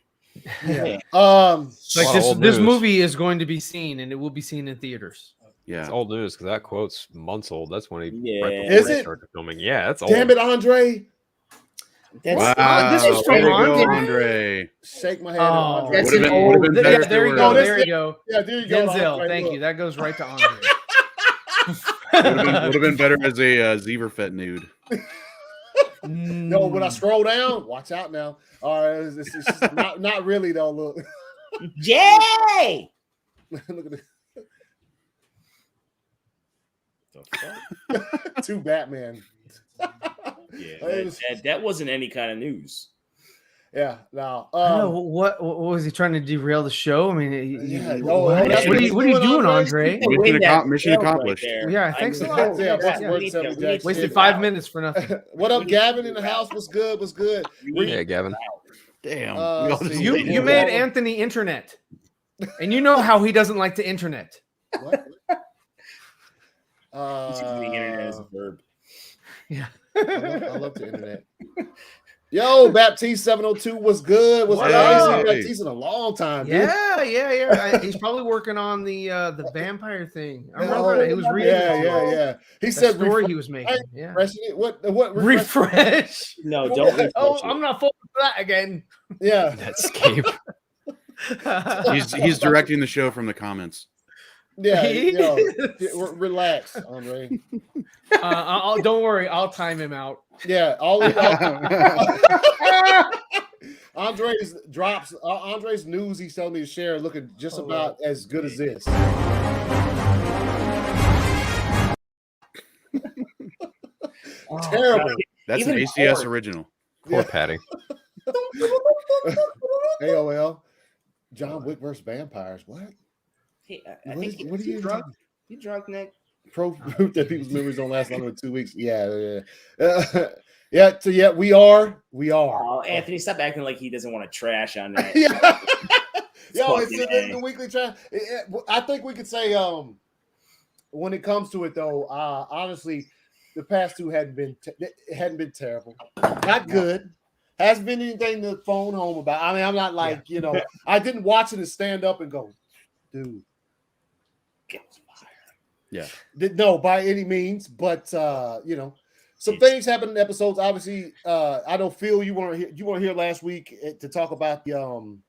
Yeah. Like this movie is going to be seen, and it will be seen in theaters. Yeah, it's old news because that quote's months old. That's when he started filming. Yeah, that's old. Damn it, Andre. Wow. This is from Andre. Shake my head. Oh, That's an old. Yeah, there you go. There you go. Yeah, there you go. Denzel, thank you. That goes right to Andre. Would have been better as a Zeverfett nude. No, when I scroll down, watch out now. All right, it's just not really though. Look, Jay. Look at this. Two Batman. Yeah, that wasn't any kind of news. Yeah, no. What was he trying to derail the show? I mean, what are you doing, Andre? Mission accomplished. Yeah, thanks a lot. Wasted 5 minutes for nothing. What up, Gavin in the house? What's good? What's good? Yeah, Gavin. Damn. You made Anthony internet, and you know how he doesn't like the internet. What? He's using the internet as a verb. Yeah. I love the internet. Yo, Baptiste 702 was good. Was good. I ain't seen Baptiste in a long time. Dude. Yeah. He's probably working on the vampire thing. I remember he was reading. Yeah. He said story he was making. Yeah. What refresh? No, don't. Refresh I'm not falling for that again. Yeah. Netscape. He's directing the show from the comments. Yeah, relax, Andre. Don't worry, I'll time him out. Yeah, Andre's drops. Andre's news he's telling me to share looking just about as good as this. Terrible. That's an ACS original. Poor Patty. AOL. John Wick versus vampires. What? I think you drunk. You drunk, Nick? Proof that people's memories don't last longer than 2 weeks. Yeah. We are. Oh, Anthony, stop acting like he doesn't want to trash on that. Yeah. It's the weekly trash. I think we could say, when it comes to it, though, honestly, the past two hadn't been terrible. Not good. Hasn't been anything to phone home about. I mean, I'm not like I didn't watch it and stand up and go, dude. Yeah. No, by any means, but some things happen in episodes. Obviously, I don't feel you want to hear last week to talk about the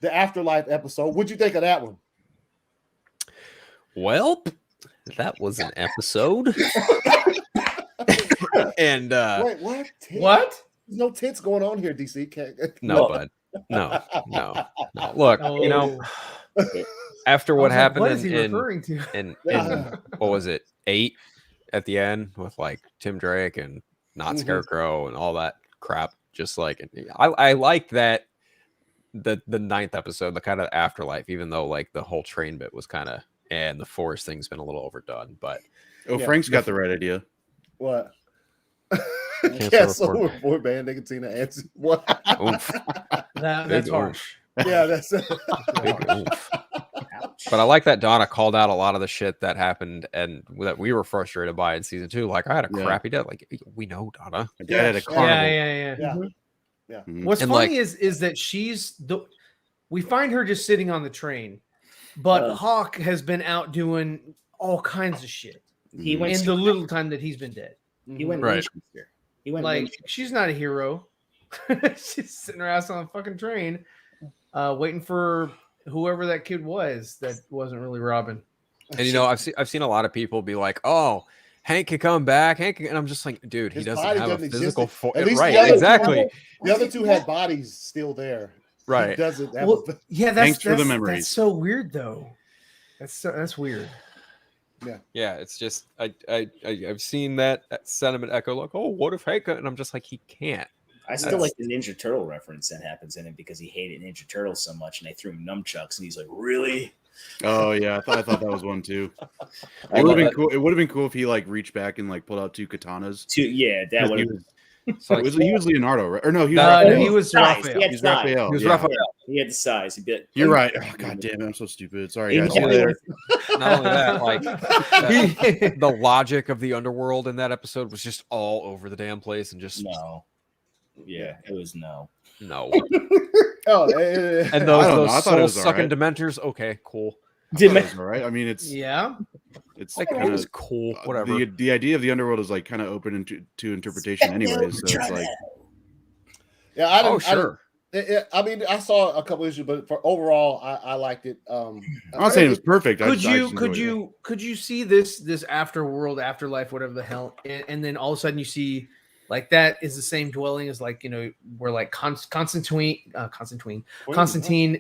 Afterlife episode. What'd you think of that one? Well, that was an episode. And wait, what? What? There's no tits going on here, DC. No, bud. No. Look, you know, after what happened what is he referring to? in what was it, 8 at the end with like Tim Drake and not Scarecrow and all that crap. Just like I like that the 9th episode, the kind of afterlife, even though like the whole train bit was kind of and the forest thing's been a little overdone. But Frank's got the right idea. What? Cancel report ban nicotine answer. What? That's harsh. Yeah, that's Big oof. But I like that Donna called out a lot of the shit that happened and that we were frustrated by in season 2. Like, I had a crappy day. Like, we know, Donna. My dad had a carnival. Yeah. What's funny is that we find her just sitting on the train, but Hawk has been out doing all kinds of shit. He went in the little time that he's been dead. He went right. Winchester. He went like Winchester. She's not a hero. She's sitting her ass on a fucking train, waiting for whoever that kid was that wasn't really Robin. And you know, I've seen a lot of people be like, "Oh, Hank can come back." And I'm just like, dude, he doesn't have a physical form. Right? Exactly. The other two had bodies still there. Right. He doesn't have that's for the memories. That's so weird, though. That's weird. Yeah, it's just I've seen that sentiment echo like, oh, what if Hank? And I'm just like, he can't. I still like the Ninja Turtle reference that happens in it because he hated Ninja Turtles so much, and they threw him nunchucks, and he's like, "Really?" Oh yeah, I thought that was one too. It would have been cool. It would have been cool if he like reached back and like pulled out 2 katanas. That would. He was Leonardo, right? Or no, he was Raphael. He was Raphael. He was Raphael. He had the size. You're right. Oh, God damn it, I'm so stupid. Sorry, guys. Not only that, like the logic of the underworld in that episode was just all over the damn place and just no. Yeah, it was no. And I those thought it was soul-sucking all right. Dementors, okay, cool. All right. I mean, it's like kinda, it was cool. Whatever. The idea of the underworld is like kind of open to interpretation, anyways. So it's like, I didn't. Sure. I mean, I saw a couple issues, but for overall, I liked it. I'm not saying it was perfect. Could you see this afterworld, afterlife, whatever the hell, and then all of a sudden you see like that is the same dwelling as like, you know, where like Constantine,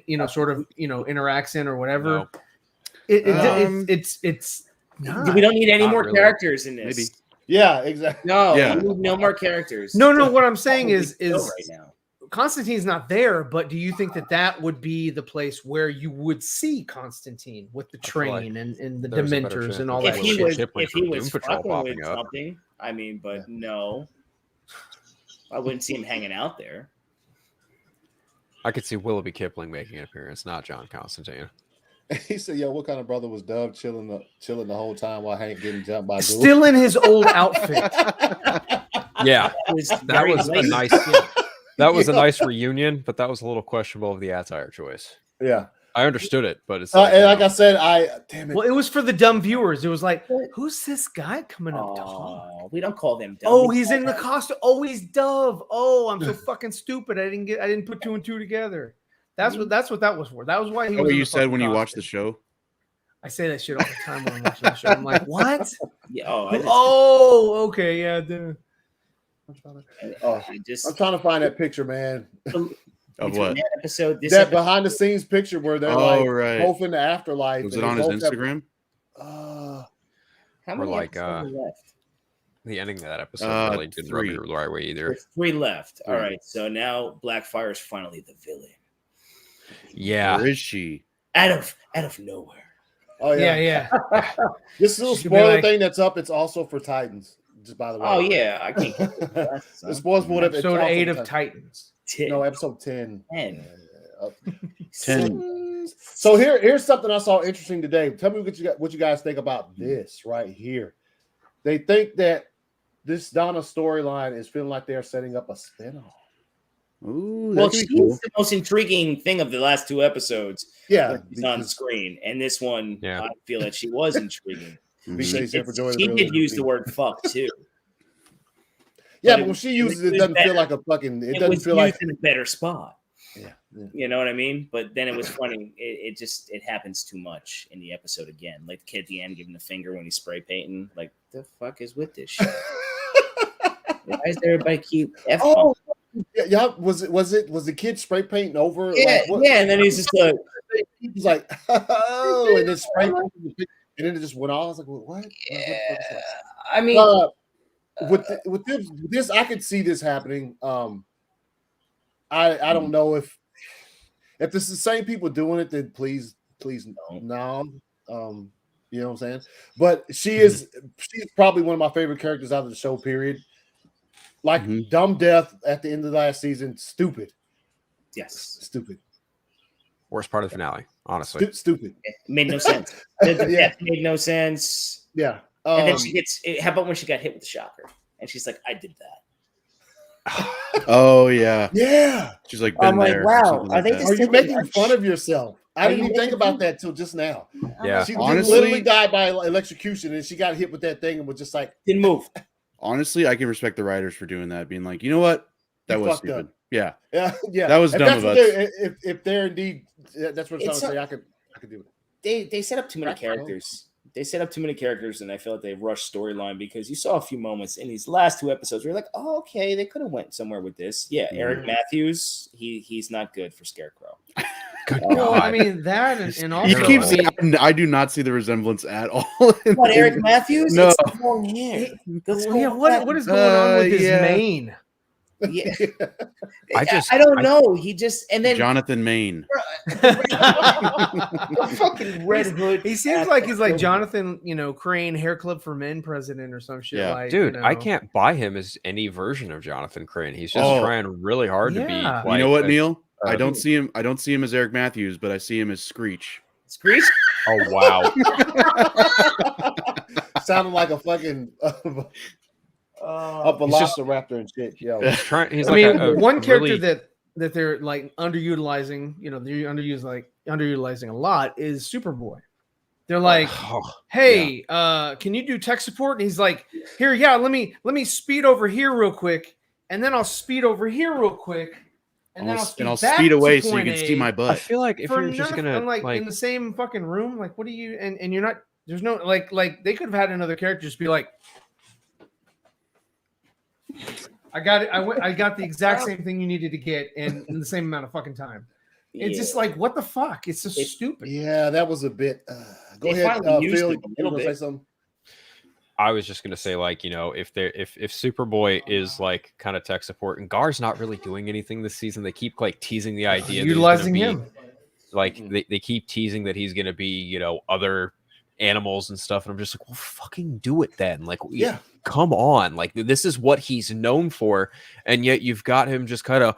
you know, sort of, you know, interacts in or whatever. No. It's not. We don't need any more really. characters in this. Maybe. Yeah, exactly. No, Yeah. we need no more characters. No. What I'm saying is right now. Constantine's not there, but do you think that would be the place where you would see Constantine with the train and the there's a better Dementors chance and all that that he shit? was- If he Doom was Patrol fucking popping with up. something, I mean, but no, I wouldn't see him hanging out there. I could see Willoughby Kipling making an appearance, not John Constantine. He said, "Yo, what kind of brother was Dove chilling the whole time while Hank getting jumped by Doom?" Still in his old outfit. Yeah, that very was a late. nice. That was a nice reunion, but that was a little questionable of the attire choice. Yeah, I understood it, but it's and like I said, damn it. Well, it was for the dumb viewers. It was like, who's this guy coming up to talk? We don't call them dumb. Oh, We he's call in the them- costume. Oh, he's Dove. Oh, I'm so fucking stupid. I didn't put 2 and 2 together. That's what that was for. That was why he was. What in you the said fucking when you costume. watched the show? I say that shit all the time when I'm watching the show. I'm like, what? Yeah, Okay, yeah. Dude. I'm trying I'm to find that picture, man. Of what? That episode, That behind the scenes picture where they're right. both in the afterlife. Was and it on they his both have- Instagram? How Or many like episodes are left? the ending of that episode really didn't rub 3. me the right way either. There's 3 left. All 3. right, so now Blackfire is finally the villain Yeah, Where is she? out of nowhere. Oh Yeah. This little She could be spoiler like- thing that's up. It's also for Titans. Just by the way. Oh yeah, I can't. The spoilers for whatever. it's Episode also 8 for of Titans. No, episode 10. 10. 10. So here's something I saw interesting today. Tell me what you guys think about this right here. They think that this Donna storyline is feeling like they're setting up a spinoff. Ooh, Well, that could she's be cool. the most intriguing thing of the last 2 episodes. Yeah, She's on screen, and this one, Yeah. I feel that she was intriguing. because She, he's here for Joy of the she Village. did use the word "fuck" too. Yeah, but but when she uses it, it it doesn't was feel better. like a fucking. It It doesn't was feel used like. in a better spot. Yeah. You know what I mean? But then it was funny. It happens too much in the episode again. Like the kid at the end giving the finger when he's spray painting. Like the fuck is with this shit? Why is everybody keep F? Oh, Yeah, was the kid spray painting over? Yeah, Like, what? yeah, and then he's just like, He was like, oh, and then spray painted the picture, and then it just went off. I was like, well, what? Like, what the fuck is that? I mean, With this, I could see this happening. I don't know if this is the same people doing it, then please no. You know what I'm saying? But she's probably one of my favorite characters out of the show, period. Like dumb death at the end of the last season, stupid. yes, Stupid. Worst part of the finale, honestly. Stupid. it made no sense. The death made no sense. Yeah. And then she gets. How about when she got hit with the shocker, and she's like, "I did that." Oh yeah. Yeah. She's like, I'm been like, there, wow, something are like they that. just Are you making fun of yourself? I Are didn't you even think making about that till just now. Yeah. She Honestly- literally died by electrocution, and she got hit with that thing and was just like, Didn't move. Honestly, I can respect the writers for doing that, being like, you know what, that You was fucked stupid. up. Yeah, yeah. That was If dumb that's of what us. if they're indeed, that's what I'm trying It's to say. I could do it. They set up too many Practical. characters. They set up too many characters, and I feel like they rushed storyline because you saw a few moments in these last 2 episodes where you're like, oh, okay, they could have went somewhere with this. Yeah, Eric Matthews, he's not good for Scarecrow. Good Well, God. I mean that, and also you keep I mean, saying, I do not see the resemblance at all. What, Eric Matthews? No. It's the long hair. Let's go yeah, with what is going on with his yeah. mane? that. Yeah. I don't know. He just and then Jonathan Maine. the fucking Red Hood. He seems like he's like Jonathan, Crane, Hair Club for Men president or some shit. Yeah. Like, Dude, I can't buy him as any version of Jonathan Crane. He's just trying really hard to be. Yeah. Like You know what, a- Neil? I don't see him as Eric Matthews, but I see him as Screech. Screech. Oh wow. Sounded like a fucking a velociraptor and shit. Yo, He's I like mean, a one character really- that they're like underutilizing, they're underutilizing a lot is Superboy. They're like, Oh, hey, can you do tech support? And he's like, here, yeah, let me speed over here real quick, and then I'll speed over here real quick, and then I'll speed away so you can see my I butt. feel like if for you're just none of- gonna I'm like, like in the same fucking room, like what do you and you're not, there's no like they could have had another character just be like, I got it, I got the exact same thing you needed to get in the same amount of fucking time. It's just like, what the fuck? It's just stupid. yeah, that was a bit. Go They ahead, finally used Phil. it a You little want to say bit. something? I was just gonna say, like, if Superboy is like kind of tech support and Gar's not really doing anything this season, they keep like teasing the idea that he's Utilizing gonna him. be, like they keep teasing that he's gonna be, other animals and stuff, and I'm just like, well, fucking do it then. Like, Yeah. come on, like this is what he's known for, and yet you've got him just kind of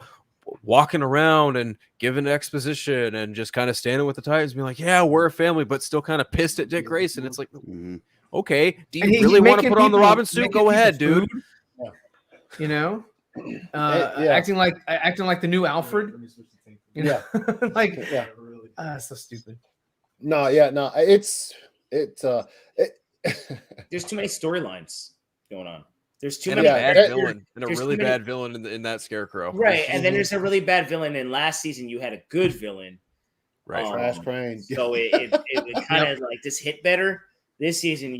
walking around and giving exposition and just kind of standing with the Titans, being like, yeah, we're a family, but still kind of pissed at Dick Grayson. It's like, okay, do you And really want to making put on the people- Robin suit? making Go people ahead, dude. food, Yeah. acting like the new Alfred. Like, Yeah. so stupid. No, yeah, no. It's There's too many storylines going on. There's too And a many bad that- villain, and a there's really too many- bad villain in that Scarecrow. right, and then there's a really bad villain. And last season you had a good villain. Right. Trash Crane. So it kind of like just hit better. This season,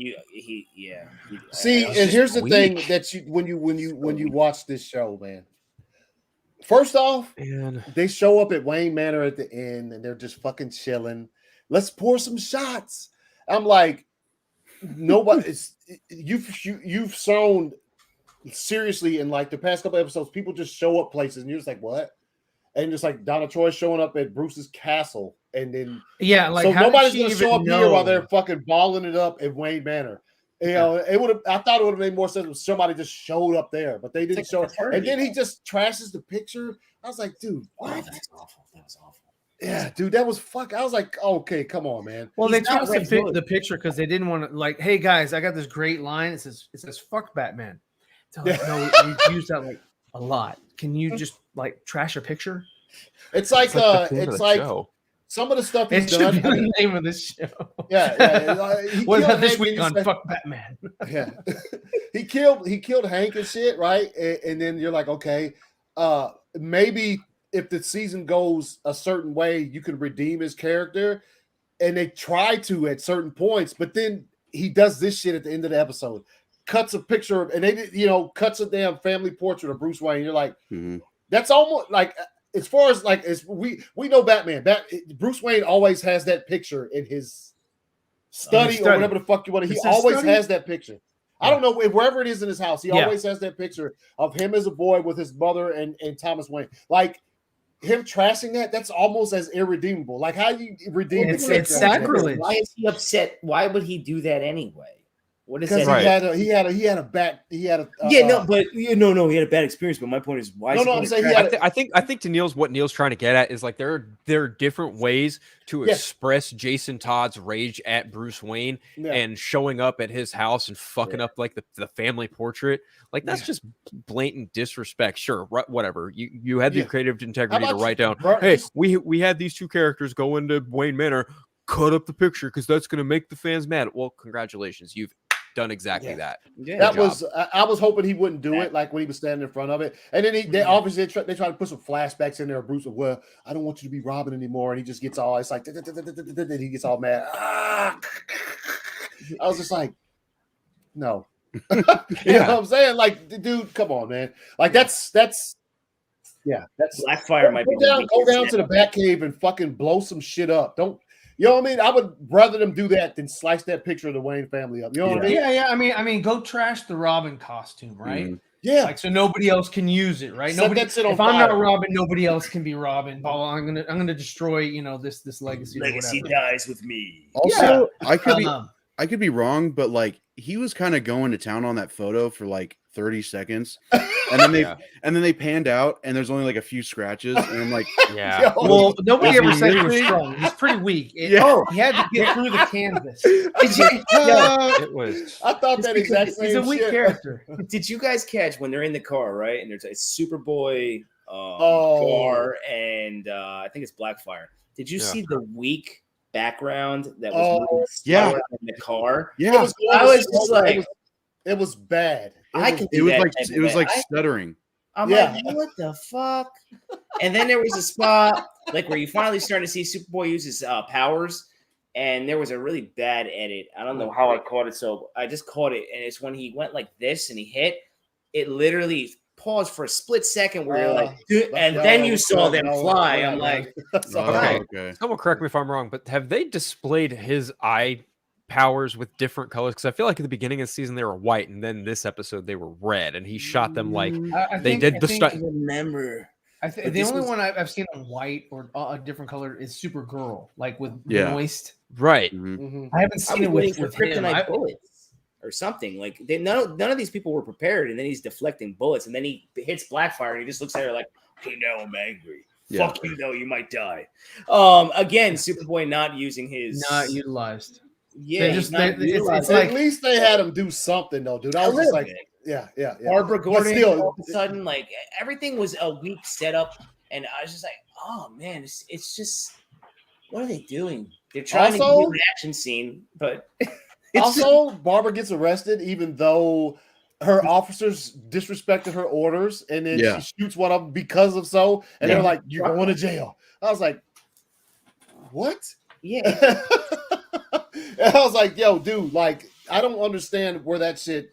See, and here's the thing that when you watch this show, man. First off, And they show up at Wayne Manor at the end, and they're just fucking chilling. Let's pour some shots. I'm like, nobody. You've shown seriously in like the past couple episodes, people just show up places, and you're just like, what? And just like Donna Troy showing up at Bruce's castle, and then Yeah, like so how did nobody's she gonna even show up know? here while they're fucking balling it up at Wayne Manor. It would have. I thought it would have made more sense if somebody just showed up there, but they didn't show up. And then he just trashes the picture. I was like, dude, what? Oh, that's awful. That was awful. Yeah, dude, that was fuck. I was like, okay, come on, man. Well, He's they not chose Red Hood. the picture because they didn't want to, like, hey guys, I got this great line. It says fuck Batman. They're like, no, we've used that like a lot. Can you just like trash a picture? It's like the theme of it's the like show. some of the stuff It he's should done. be the name of this show. Yeah. He What killed about this Hank, week and you on say- Fuck Batman? Yeah, he killed Hank and shit, right? And then you're like, okay, maybe if the season goes a certain way, you can redeem his character. And they try to at certain points, but then he does this shit at the end of the episode, cuts a picture of, and they cuts a damn family portrait of Bruce Wayne. You're like, That's almost like as far as like as we know Batman. Bruce Wayne always has that picture in his study or whatever the fuck you want to. He always has that picture. I don't know wherever it is in his house. He always has that picture of him as a boy with his mother and Thomas Wayne. Like him trashing that's almost as irredeemable. Like how you redeem it's sacrilege. Why is he upset? Why would he do that anyway? What is because that? he had a he had a he had a bad experience. But my point is, why? I'm saying I think to what Neil's trying to get at is like there are different ways to express Jason Todd's rage at Bruce Wayne and showing up at his house and fucking up like the family portrait. Like that's just blatant disrespect. Sure, whatever. You had the creative integrity to write down. Hey, we had these two characters go into Wayne Manor, cut up the picture because that's going to make the fans mad. Well, congratulations, you've done exactly that. Yeah, that was I was hoping he wouldn't do it like when he was standing in front of it, and then they obviously they try to put some flashbacks in there. Bruce, well, I don't want you to be Robin anymore, and he just gets all he gets all mad. I was just like, no, you know what I'm saying? Like, dude, come on, man. Like that's Blackfire might be go down to the Batcave and fucking blow some shit up. Don't. You know what I mean? I would rather them do that than slice that picture of the Wayne family up. You know what I mean? Yeah. I mean, go trash the Robin costume, right? Mm-hmm. Yeah. Like so nobody else can use it, right? Set that shit on if I'm fire. not Robin, nobody else can be Robin. Oh, I'm gonna destroy, this legacy. Legacy dies with me. Also, I could be wrong, but like he was kind of going to town on that photo for like 30 seconds, and then they panned out, and there's only like a few scratches, and I'm like, well, nobody ever said he was strong. He's pretty weak. He had to get through the canvas. It was. I thought that exact same He's a weak character. Did you guys catch when they're in the car, right? And there's a Superboy car, and I think it's Blackfire. Did you see the weak background that was in the car? Yeah, I was just like, it was bad. It was like stuttering. I'm like, what the fuck? And then there was a spot like where you finally started to see Superboy use his powers, and there was a really bad edit. I don't know how I caught it, so I just caught it, and it's when he went like this and he hit. It literally paused for a split second where you're like, and then you saw them fly. I'm like, okay. Someone correct me if I'm wrong, but have they displayed his eye powers with different colors? Because I feel like at the beginning of the season they were white, and then this episode they were red, and he shot them like they did the stuff. Remember, the only one I've seen on white or a different color is Supergirl, like with moist. Right. Mm-hmm. I haven't seen it with kryptonite bullets or something. Like none of these people were prepared, and then he's deflecting bullets, and then he hits Blackfire, and he just looks at her like, "Okay, now I'm angry. Fuck you, though, you might die." Again, Superboy not using his utilized. Yeah, it's like, at least they had him do something though, dude. I was just like, yeah. Barbara Gordon, all of a sudden, like everything was a weak setup, and I was just like, oh man, it's just, what are they doing? They're trying to do an action scene, but Barbara gets arrested even though her officers disrespected her orders, and then she shoots one of them because of and they're like, "You're going to jail." I was like, "What?" Yeah. And I was like, "Yo, dude, like, I don't understand where that shit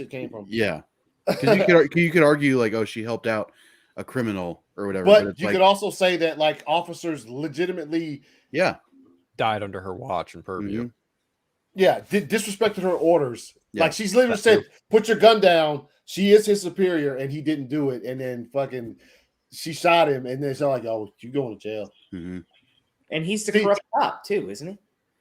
came from." Yeah, because you could argue like, "Oh, she helped out a criminal or whatever," but you could also say that like officers legitimately, died under her watch and purview. Mm-hmm. Yeah, disrespected her orders. Yeah, like she's literally said, "Put your gun down." She is his superior, and he didn't do it. And then fucking, she shot him, and then she's like, "Oh, you going to jail?" Mm-hmm. And he's the corrupt cop too, isn't he?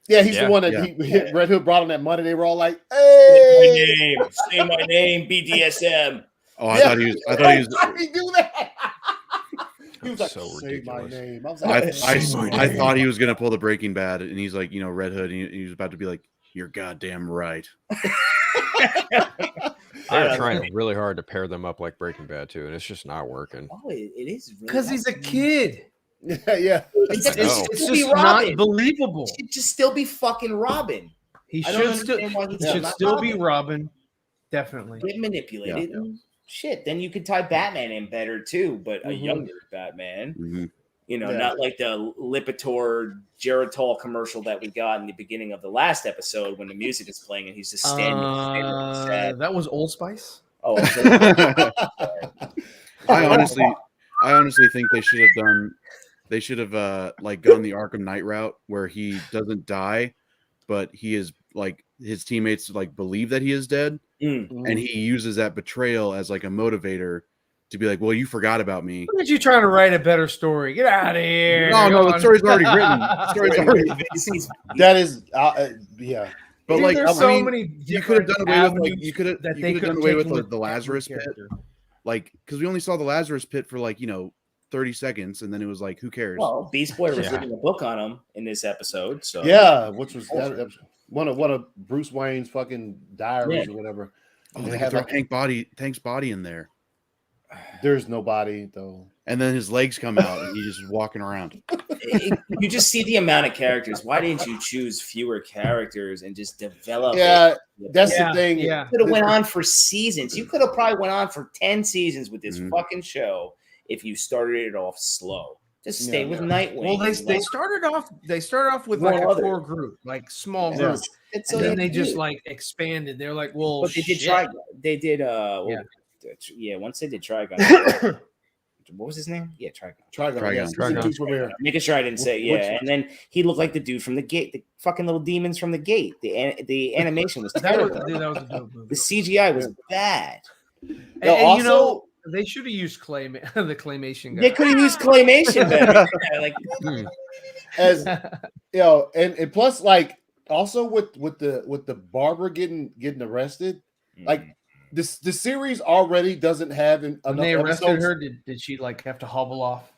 Yeah, he's the one that hit Red Hood brought him that money. They were all like, "Hey, say my name, BDSM." Oh, I thought he was. How did he do that? He was like, so "Say ridiculous." my name." I was like, I thought he was gonna pull the Breaking Bad, and he's like, Red Hood, and he was about to be like, "You're goddamn right." I'm trying really hard to pair them up like Breaking Bad too, and it's just not working. Oh, it is because he's a kid. Yeah. It's just not believable. He should just still be fucking Robin. He should still be Robin. Definitely. Get manipulated. Yeah. Shit. Then you could tie Batman in better too, but a younger Batman. Mm-hmm. Not like the Lipitor Geritol commercial that we got in the beginning of the last episode when the music is playing and he's just standing that was Old Spice. Oh, I I honestly think they should have like gone the Arkham Knight route where he doesn't die, but he is like his teammates like believe that he is dead, and he uses that betrayal as like a motivator to be like, well, you forgot about me. Look at you trying to write a better story. Get out of here. No, the story's already written. The story's already That is, yeah. But Dude, like, there's so many you could have done away with like you could have that they could done have away with taken with the Lazarus pit, like because we only saw the Lazarus pit for like 30 seconds, and then it was like, who cares? Well, Beast Boy was reading a book on him in this episode, so yeah, which was one of Bruce Wayne's fucking diaries or whatever. Oh, they had like Tank's body in there. There's nobody though. And then his legs come out and he's just walking around. You just see the amount of characters. Why didn't you choose fewer characters and just develop? Yeah, it? that's the thing. Yeah, could have went on for seasons. You could have probably went on for 10 seasons with this fucking show if you started it off slow. Just stay with Nightwing. Well, they started off with like a core group, like small group. And then they just like expanded. They're like, well, but they did Trigon. They did once they did Trigon. What was his name? Yeah, Trigon. Making sure I didn't say and then he looked like the dude from the gate, the fucking little demons from the gate. The animation was terrible. That was a dope movie. The CGI was bad. And also, they should have used the claymation guy. They could have used claymation better. As and plus, like also with the barber getting arrested, like. The series already doesn't have enough. When they arrested episodes. her, did she like have to hobble off?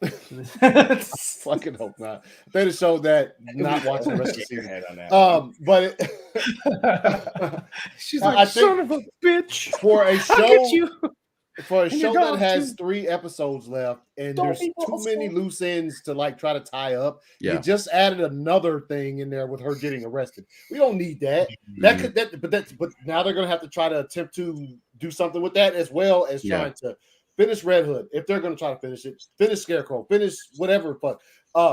Fucking hope not. They just showed that not watching the rest of the season. But she's like, son of a bitch. For a show, your that dog, has too. 3 episodes left, and Don't there's be too many loose ends to like try to tie up. Yeah. You just added another thing in there with her getting arrested. We don't need that. But now they're gonna have to try to attempt to do something with that as well as trying to finish Red Hood. If they're gonna try to finish it, finish Scarecrow, finish whatever. But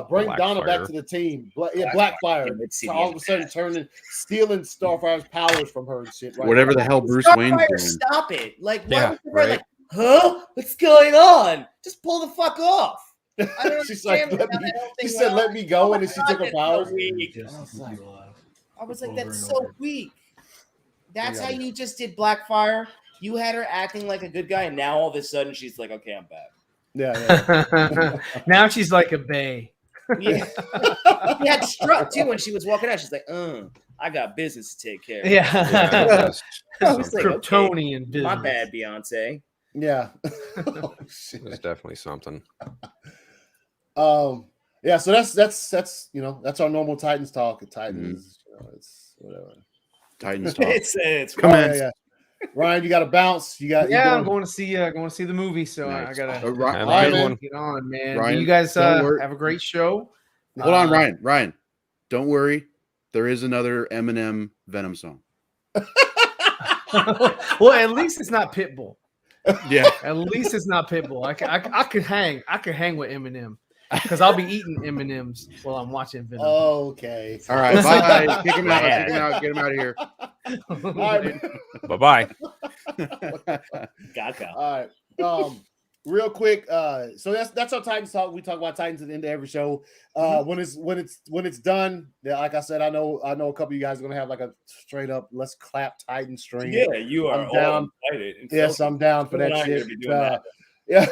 bring Donna back to the team. Blackfire. All of a sudden stealing Starfire's powers from her and shit. Right Whatever now. the hell Bruce Wayne's doing. Stop it! Like, right. huh? What's going on? Just pull the fuck off. I don't She's like, understand. she said, "Let me go," and then she took her powers. I was like, that's so weak. That's how you just did Blackfire. You had her acting like a good guy, and now all of a sudden she's like, okay, I'm back. Yeah. Now she's like a bae. Yeah. She had struck too when she was walking out. She's like, I got business to take care of. Yeah. I was like, Kryptonian business. My bad, Beyonce. Yeah. It's definitely something. Yeah, so that's that's our normal Titans talk. Titans, it's whatever. Titans talk. It's Come on. Yeah. Ryan, you got to bounce. I'm going to see the movie, so Nice. I gotta Ryan, get on, man. Ryan, You guys don't worry. have a great show. Hold on, Ryan. Don't worry. There is another Eminem Venom song. Well, at least it's not Pitbull. Yeah. At least it's not Pitbull. I could hang with Eminem because I'll be eating M&Ms while I'm watching Venom. Okay. All right. Bye. Kick him out. Get him out of here. All right. Bye-bye. Gaga. All right. Real quick. So that's our Titans talk. We talk about Titans at the end of every show. When it's done, like I said, I know a couple of you guys are gonna have like a straight up let's clap Titan stream. Yeah, you are I'm down. invited. Yes, I'm down for that shit. Yeah.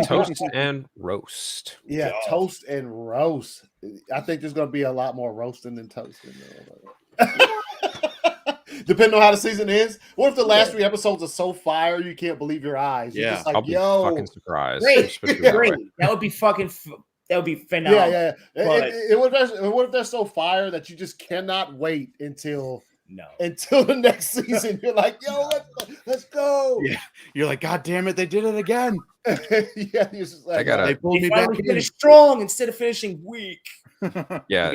Toast and roast. Yeah, toast and roast. I think there's gonna be a lot more roasting than toasting. Depending on how the season is. What if the last 3 episodes are so fire you can't believe your eyes? You're just like, I'll be fucking surprised. Great. That would be fucking. That would be phenomenal. Yeah. But What if they're so fire that you just cannot wait until no. Until the next season, you're like, yo, let's go. Yeah, you're like, God damn it, they did it again. Yeah, you're just like, they pulled me back in. Finish strong instead of finishing weak. Yeah,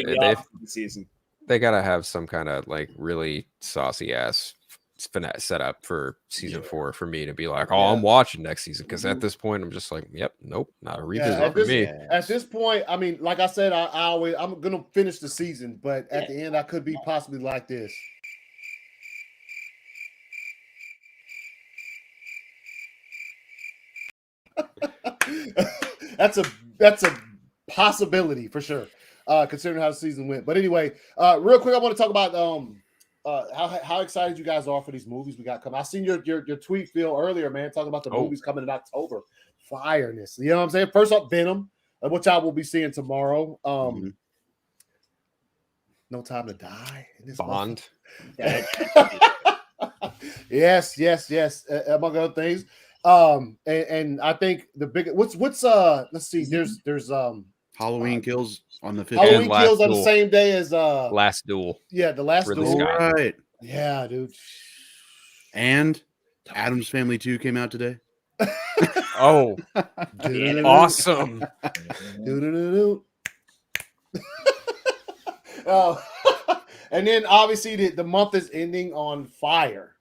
season. they gotta have some kind of like really saucy ass set up for season 4 for me to be like, oh, I'm watching next season, because at this point I'm just like, yep, nope, not a revisit for me. At this point, I mean, like I said, I'm gonna finish the season, but at the end I could be possibly like this. That's a possibility for sure, considering how the season went. But anyway, real quick, I want to talk about how excited you guys are for these movies we got coming. I seen your tweet, Phil, earlier, man, talking about the movies coming in October. Fireness, you know what I'm saying? First up, Venom, which I will be seeing tomorrow. No Time to Die. Bond. Yes. Among other things. And I think the big what's let's see. There's Halloween Kills on the 15th. Halloween Kills on the same day as Last Duel. Yeah, the Last Ridley Duel. Scott. Right. Yeah, dude. And Addams Family 2 came out today. Oh, awesome. And then obviously the month is ending on fire.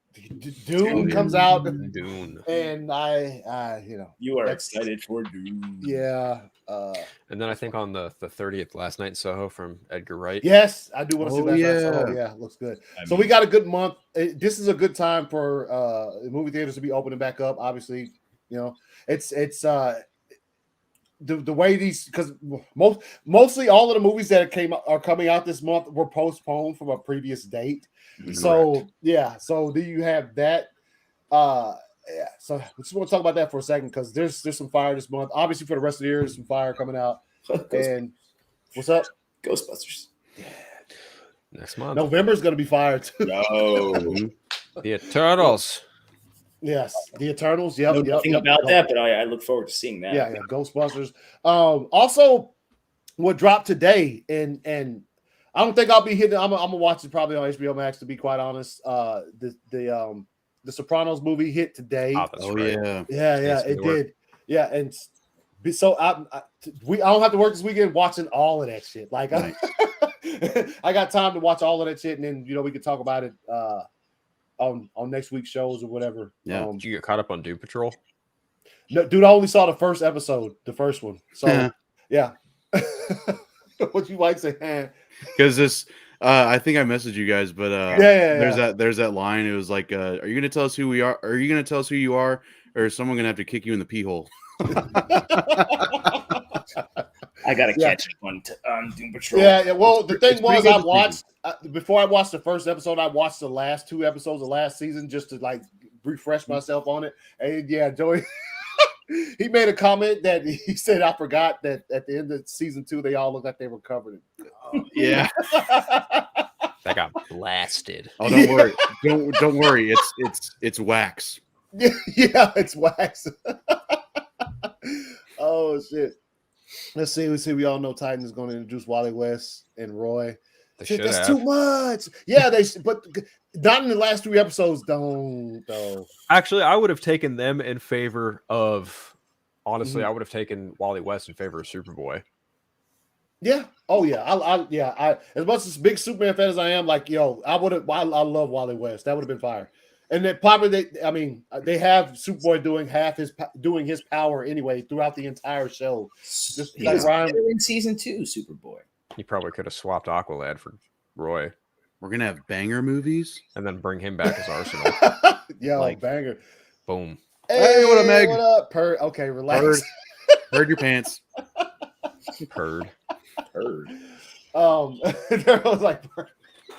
Dune comes out. Dune. And I you are excited for Dune. Yeah. And then I think on the 30th, Last Night in Soho from Edgar Wright. Yes, I do want to see that. Yeah. Oh, yeah, looks good. So we got a good month. This is a good time for movie theaters to be opening back up. Obviously, it's the way these, because mostly all of the movies that are coming out this month were postponed from a previous date. Correct. So yeah, so do you have that? Yeah, so we just want to talk about that for a second because there's some fire this month. Obviously, for the rest of the year, there's some fire coming out. And what's up? Ghostbusters. Next month. November's going to be fire too. No. The Eternals. Yes, the Eternals. Yep. Nothing about that, but I look forward to seeing that. Yeah, Ghostbusters. Also, what dropped today, and I don't think I'll be hitting. I'm gonna watch it probably on HBO Max. To be quite honest, the Sopranos movie hit today. Oh yeah, it did. Yeah, and so I don't have to work this weekend watching all of that shit. Like nice. I got time to watch all of that shit, and then we can talk about it on next week's shows or whatever. Yeah. Did you get caught up on Doom Patrol? No, dude, I only saw the first episode, the first one. So yeah. What you might say, because this I think I messaged you guys, but there's that line. It was like, are you gonna tell us who we are? Are you gonna tell us who you are, or is someone gonna have to kick you in the pee hole? I gotta catch up on Doom Patrol. Yeah. Well, the thing was, I watched before I watched the first episode. I watched the last 2 episodes of last season just to like refresh myself on it. And yeah, Joey, he made a comment that he said, I forgot that at the end of season 2, they all looked like they were covered in. Yeah. That got blasted. Oh, don't worry. Don't worry. It's wax. Yeah, it's wax. Oh shit. Let's see. We all know Titan is going to introduce Wally West and Roy. That's too much. Yeah, but not in the last 3 episodes. Don't though. Actually, I would have taken them in favor of. Honestly, I would have taken Wally West in favor of Superboy. Yeah. Oh yeah. I as much as big Superman fan as I am, like I would have. I love Wally West. That would have been fire. And then probably they have Superboy doing his power anyway throughout the entire show. Just like Ryan in season 2, Superboy. You probably could have swapped Aqualad for Roy. We're gonna have banger movies and then bring him back as Arsenal. Banger. Boom. Hey, what up, Meg? What up, Purd? Okay, relax. Purd your pants. Purd. There was like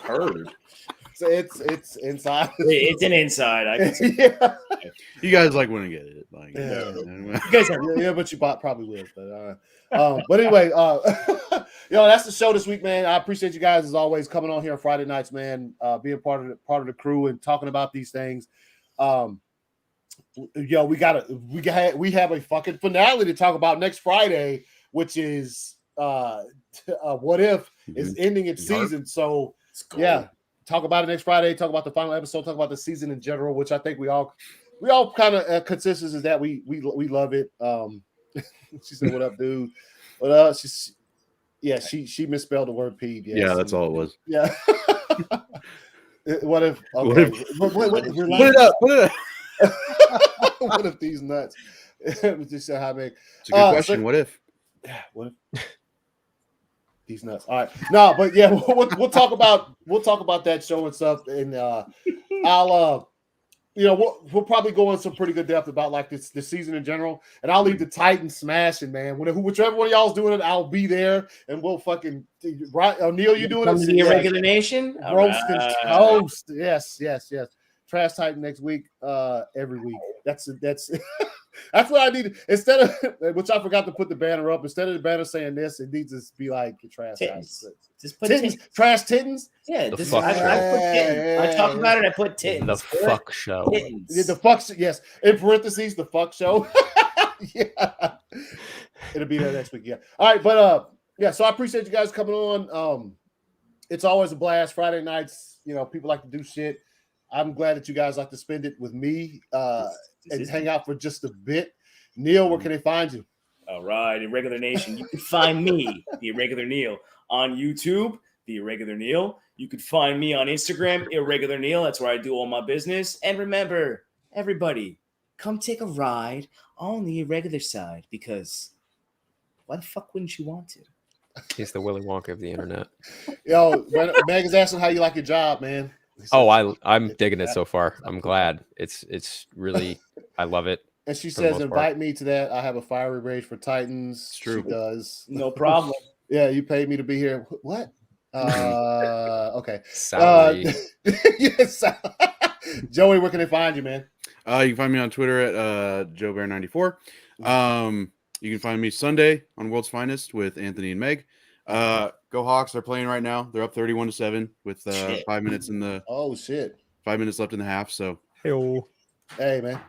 Purd. So it's inside. It's an inside. I can see. Yeah. You guys like wouldn't get it. Like, You guys but you probably will. But anyway, that's the show this week, man. I appreciate you guys as always coming on here on Friday nights, man. Being part of the crew and talking about these things. We have a fucking finale to talk about next Friday, which is What If is ending its season. So yeah. Talk about it next Friday. Talk about the final episode. Talk about the season in general, which I think we all kind of consensus is that we love it. She said, "What up, dude? What up?" She misspelled the word "peed." Yes. Yeah, that's all it was. Yeah. What if? Okay. Put it up. What if these nuts? Just how big? It's a good question. What if? What if? These nuts. All right. No, but yeah, we'll talk about that show and stuff. And I'll we'll probably go in some pretty good depth about like this season in general, and I'll leave the Titans smashing, man. Whichever one of y'all's doing it, I'll be there, and we'll fucking right. Neil, you doing Come it? to the Irregular Nation? Roast and Alright. toast. Yes. Trash Titan next week. Every week. That's that's what I need. Instead of which I forgot to put the banner up. Instead of the banner saying this, it needs to be like Trash Titans. Titan. Just put Titans. Trash Tittens. Yeah, The just, fuck I show. put titans. I talk about it. I put titans. The fuck show. Titans. Yeah, the fuck. Yes, in parentheses, the fuck show. Yeah, it'll be there next week. Yeah. All right, but yeah. So I appreciate you guys coming on. It's always a blast. Friday nights, people like to do shit. I'm glad that you guys like to spend it with me and hang out for just a bit. Neil, where can they find you? All right, Irregular Nation. You can find me, the Irregular Neil, on YouTube, the Irregular Neil. You can find me on Instagram, Irregular Neil. That's where I do all my business. And remember, everybody, come take a ride on the irregular side, because why the fuck wouldn't you want to? He's the Willy Wonka of the internet. Yo, Meg is asking how you like your job, man. Oh, I'm digging it so far. I'm glad. It's really, I love it. And she for the says, most invite part. me to that. I have a fiery rage for Titans. It's true. She does. No problem. Yeah, you paid me to be here. What? Okay. Salary. Yes. Joey, where can they find you, man? You can find me on Twitter at JoeBear94. You can find me Sunday on World's Finest with Anthony and Meg. Go Hawks! They're playing right now. They're up 31-7 with 5 minutes in the. Oh shit! 5 minutes left in the half. So Hey, man.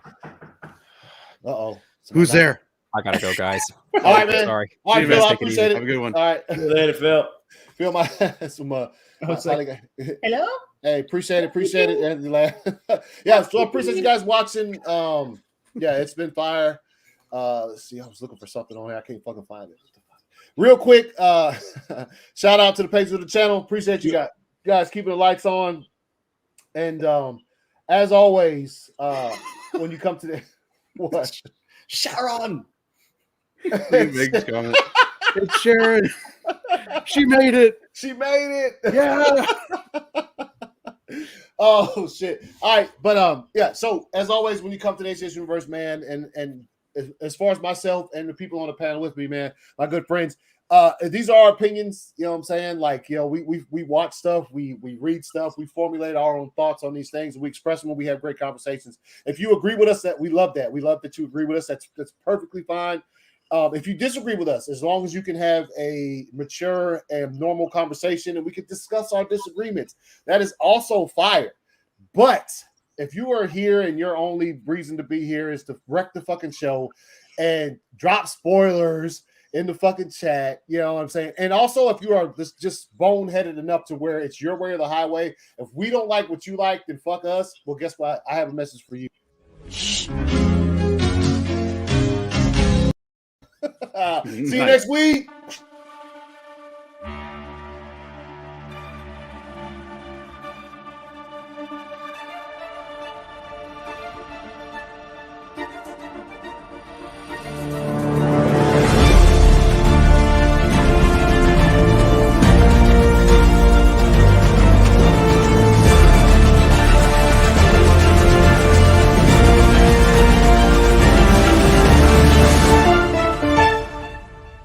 Uh-oh. who's there? I gotta go, guys. All right, man. Sorry. All right, See you, Phil, man. I Take it easy. appreciate it. Have a good one. All right. See you later, Phil. Feel my some Hello? Hey, appreciate it. And yeah, so I appreciate you guys watching. Yeah, it's been fire. Let's see. I was looking for something on here. I can't fucking find it. Real quick, shout out to the pages of the channel. Appreciate you guys keeping the lights on. And as always, when you come to the what? Sharon. Meg's comment. It's Sharon. She made it. She made it. Yeah. Oh shit. All right, but yeah. So as always, when you come to the ACS Universe, man, and as far as myself and the people on the panel with me, man, my good friends, these are our opinions. You know what I'm saying? Like, we watch stuff, we read stuff, we formulate our own thoughts on these things, and we express them when we have great conversations. If you agree with us, that we love that. We love that you agree with us. That's perfectly fine. If you disagree with us, as long as you can have a mature and normal conversation and we can discuss our disagreements, that is also fire. But if you are here and your only reason to be here is to wreck the fucking show and drop spoilers in the fucking chat, you know what I'm saying? And also, if you are just boneheaded enough to where it's your way or the highway, if we don't like what you like, then fuck us. Well, guess what? I have a message for you. See you next week.